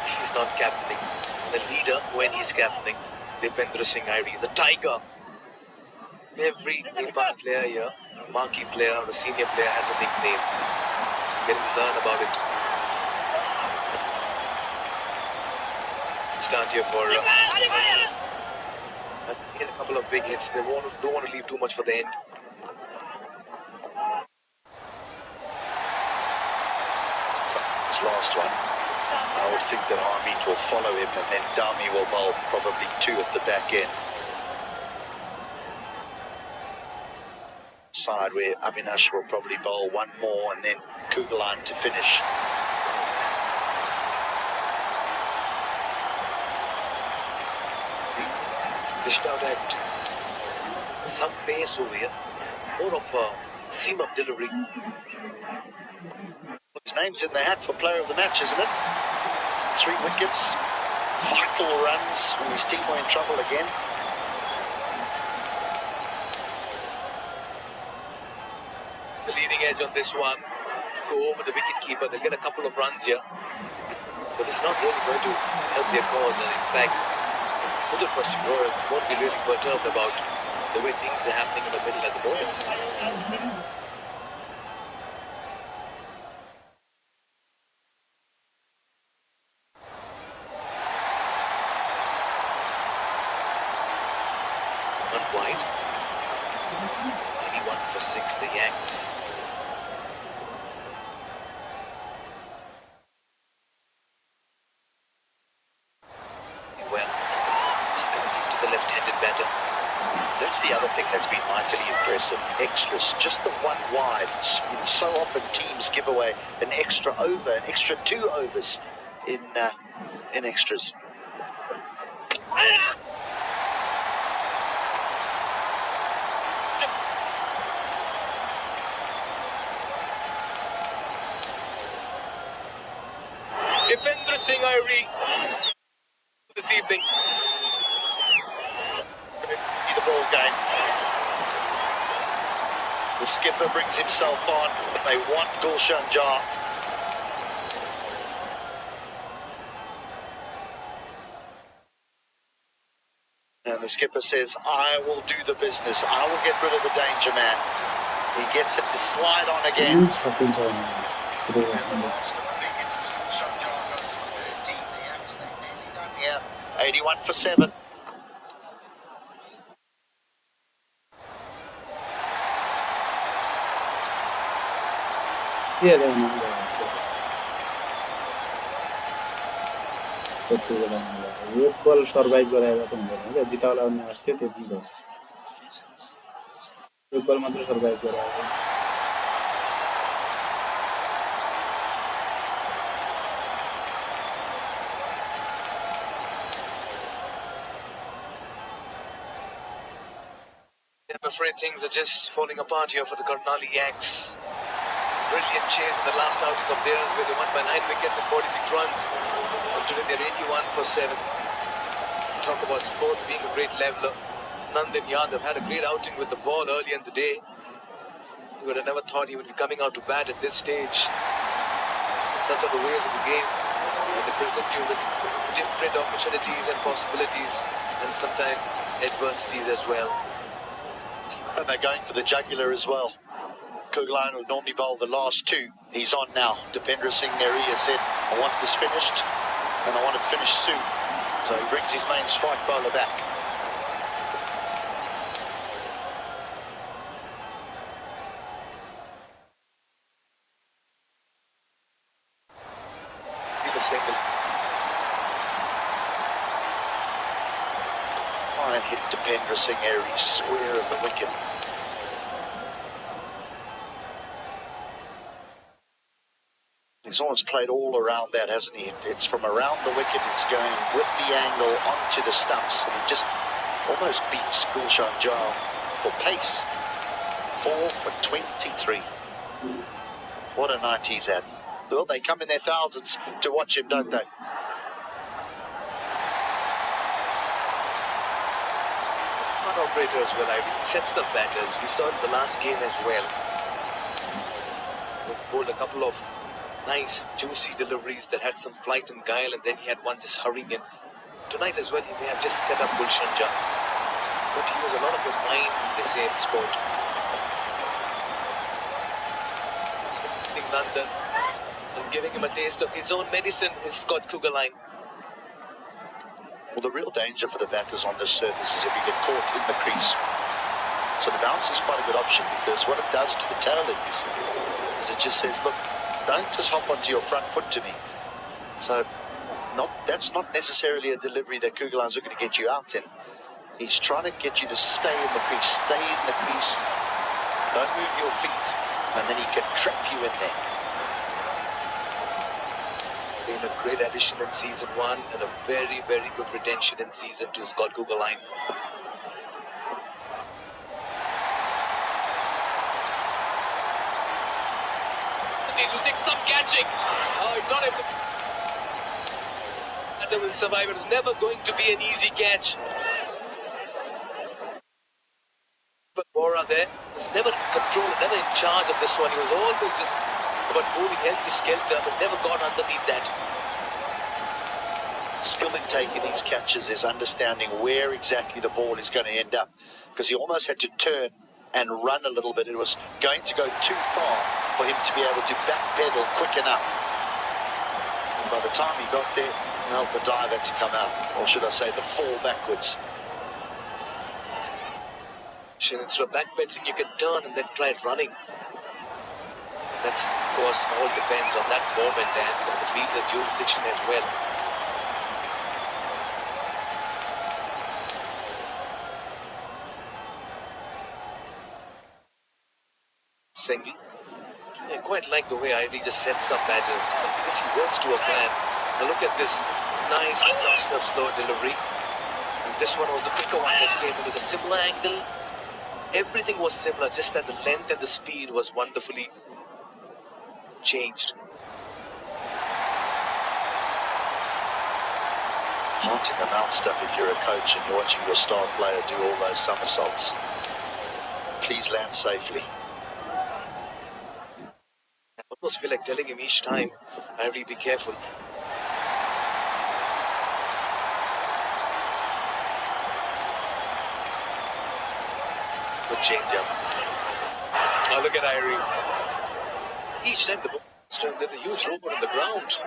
If he's not captaining. The leader when he's captaining. Dipendra Singh Irie, the tiger. Every Nepal player here, a marquee player or a senior player has a nickname. Get to learn about it. Start here for get a couple of big hits. They don't want to leave too much for the end. This last one, I would think that Harmeet will follow him, and then Dami will bowl probably 2 at the back end. Side where Avinash will probably bowl 1 more, and then Kugalan to finish. Dished out at some pace over here. More of a seam-up delivery. His name's in the hat for player of the match, isn't it? 3 wickets, vital runs when his team were in trouble again. The leading edge on this one. Go over the wicket keeper. They'll get a couple of runs here. But it's not really going to help their cause. And in fact, Sudurpaschim Royals won't be really perturbed about the way things are happening in the middle at the moment. One wide. 81 for 6, the Yaks. Well, just coming into the left-handed batter. That's the other thing that's been mightily impressive. Extras, just the one wide. So often teams give away an extra over, an extra 2 overs in extras. Dipendra Singh Irie this evening. The ball game. The skipper brings himself on. They want Gulshan Jar. And the skipper says, I will do the business. I will get rid of the danger man. He gets it to slide on again. And the last of the big hitters, Gulshan Jar goes for 13. The yaks, they've nearly done here. 81 for 7. एक बल survive गराएर त हुँदैन क्या जिताउला भन्ने अस्ति त्यो पनि गर्छ एक बल मात्र सर्भाइभ गराएर I'm afraid things are just falling apart here for the Karnali Yaks. Brilliant chase in the last outing of theirs where they won by 9 wickets and 46 runs. And today they're 81 for 7. Talk about sport being a great leveler. Nandan Yadav had a great outing with the ball early in the day. We would have never thought he would be coming out to bat at this stage. Such are the ways of the game. And they present you with different opportunities and possibilities and sometimes adversities as well. And they're going for the jugular as well. Kuglan would normally bowl the last 2. He's on now. Dipendra Singh Neriya said, I want this finished, and I want it finished soon. So he brings his main strike bowler back. Need a single. Try and hit Dipendra Singh Neriya square of the wicket. He's almost played all around that, hasn't he? It's from around the wicket, it's going with the angle onto the stumps, and he just almost beats Gulshan Jar for pace. 4 for 23. What a night he's had. Well, they come in their thousands to watch him, don't they? Smart operator as well. He sets the batters. We saw it in the last game as well. He bowled a couple of nice, juicy deliveries that had some flight and guile, and then he had one just hurrying in. Tonight as well, he may have just set up Gulshan Jar. But he use a lot of your mind, they say in sport. London and giving him a taste of his own medicine is Scott Kuggeleijn. Well, the real danger for the batters on this surface is if you get caught in the crease. So the bounce is quite a good option, because what it does to the tailends is it just says, look, don't just hop onto your front foot to me. So that's not necessarily a delivery that Kugelein's looking to get you out in. He's trying to get you to stay in the crease, don't move your feet, and then he can trap you in there. Been a great addition in season 1 and a very, very good retention in season 2, Scott Kuggeleijn. It will take some catching. Oh, if not able to... That will survive. It is never going to be an easy catch. But Bora there was never in control, never in charge of this one. He was always just about moving helter-skelter, but never got underneath that. Skill in taking these catches is understanding where exactly the ball is going to end up, because he almost had to turn and run a little bit. It was going to go too far for him to be able to backpedal quick enough. And by the time he got there, well, the dive had to come out, or should I say the fall backwards. Instead of backpedaling, you can turn and then try running. That's, of course, all depends on that moment and the fielder's jurisdiction as well. angle. I quite like the way Irie just sets up batters. I guess he works to a plan. Now look at this nice cluster of slow delivery. And this one was the quicker one that came in with a similar angle. Everything was similar, just that the length and the speed was wonderfully changed. Haunting the mouth stuff if you're a coach and you're watching your star player do all those somersaults. Please land safely. I almost feel like telling him each time, Irie, be careful. Good change up. Now look at Irie. Each time the ball is turned, there's a huge robot on the ground.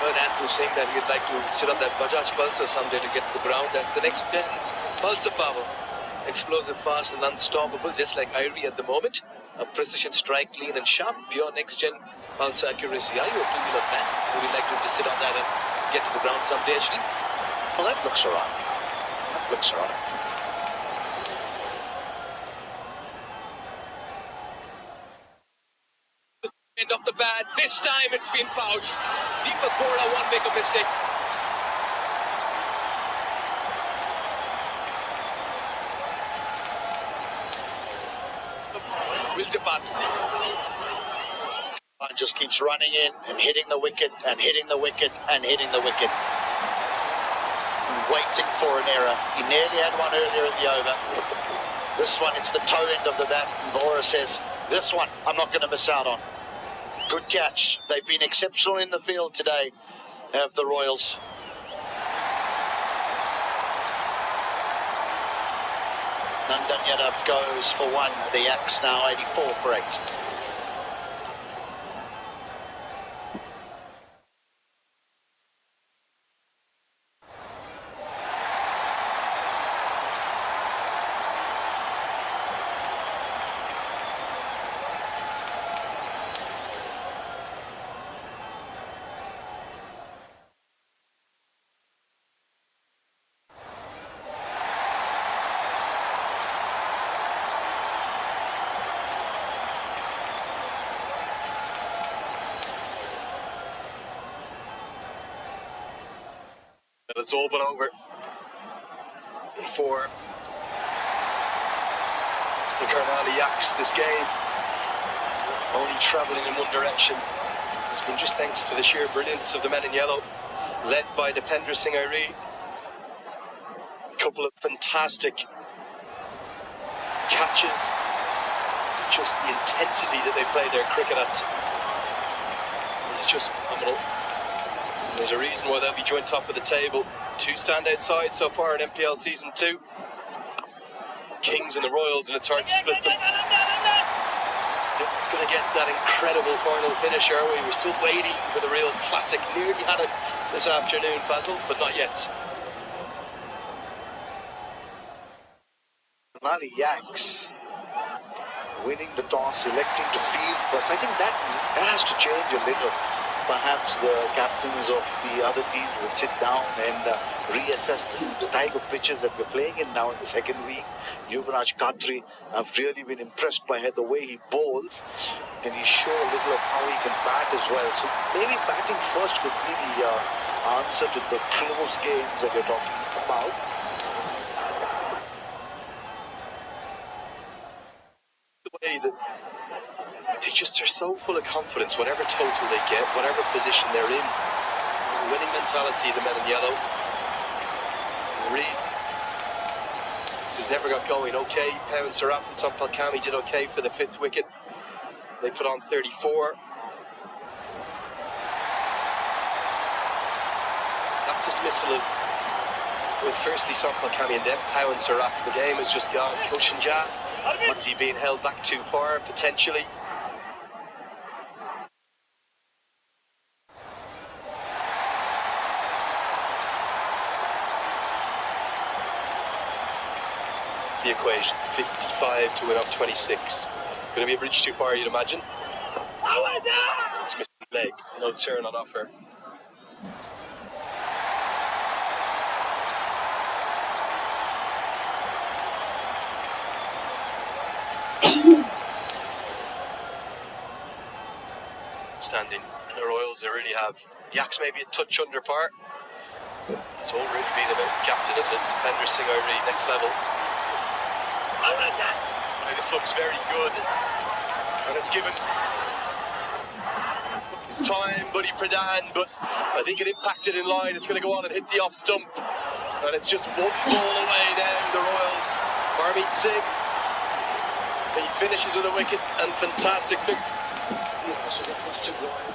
Heard Andrew saying that he'd like to sit on that Bajaj Pulsar someday to get to the ground. That's the next gen Pulsar power. Explosive, fast and unstoppable, just like Irie at the moment. A precision strike, clean and sharp. Pure next gen Pulsar accuracy. Are you a two-wheeler fan? Would you like to just sit on that and get to the ground someday, HD? Well, that looks all right. That looks all right. End of the bat. This time it's been pouched. Deepak Bora won't make a mistake. Will depart. Line just keeps running in and hitting the wicket and hitting the wicket and hitting the wicket. Waiting for an error. He nearly had one earlier in the over. This one, it's the toe end of the bat. And Bora says, this one, I'm not going to miss out on. Good catch. They've been exceptional in the field today, have the Royals. Nandan Yadav goes for one. The Yaks now 84 for 8. It's all but over for the Karnali Yaks. This game only travelling in one direction. It's been just thanks to the sheer brilliance of the men in yellow, led by Dipender Singh Irie. A couple of fantastic catches, just the intensity that they play their cricket at. It's just phenomenal. There's a reason why they'll be joint top of the table. Two standout sides so far in MPL Season 2. Kings and the Royals, and it's hard to split them. They're going to get that incredible final finish, are we? We're still waiting for the real classic. Nearly had it this afternoon, Fazil, but not yet. Karnali Yaks winning the toss, electing to field first. I think that has to change a little. Perhaps the captains of the other teams will sit down and reassess the type of pitches that we're playing in now in the second week. Yuvraj Khatri, I've really been impressed by the way he bowls. Can he show a little of how he can bat as well? So maybe batting first could be the answer to the close games that you're talking about. The way that they're so full of confidence, whatever total they get, whatever position they're in. Winning mentality, the men in yellow. Really, this has never got going. Okay, Pawan Saraf and Sampal Kami did okay for the 5th wicket. They put on 34. That dismissal of, well, firstly Sampal Kami and then Pawan Saraf. The game has just gone. Koshin Jah, was he being held back too far, potentially? The equation, 55 to win up 26. Going to be a bridge too far, you'd imagine. It's missing leg, no turn on offer. Standing. The Royals, they really have. Yaks maybe a touch under par. It's all really been about the captain, isn't it? Defender Singh next level. I like that. This looks very good. And it's given his time, Buddy Pradhan, but I think it impacted in line. It's going to go on and hit the off stump. And it's just one ball away now, the Royals. Harmeet Singh. He finishes with a wicket and fantastic pick. Yeah, so that must have gone.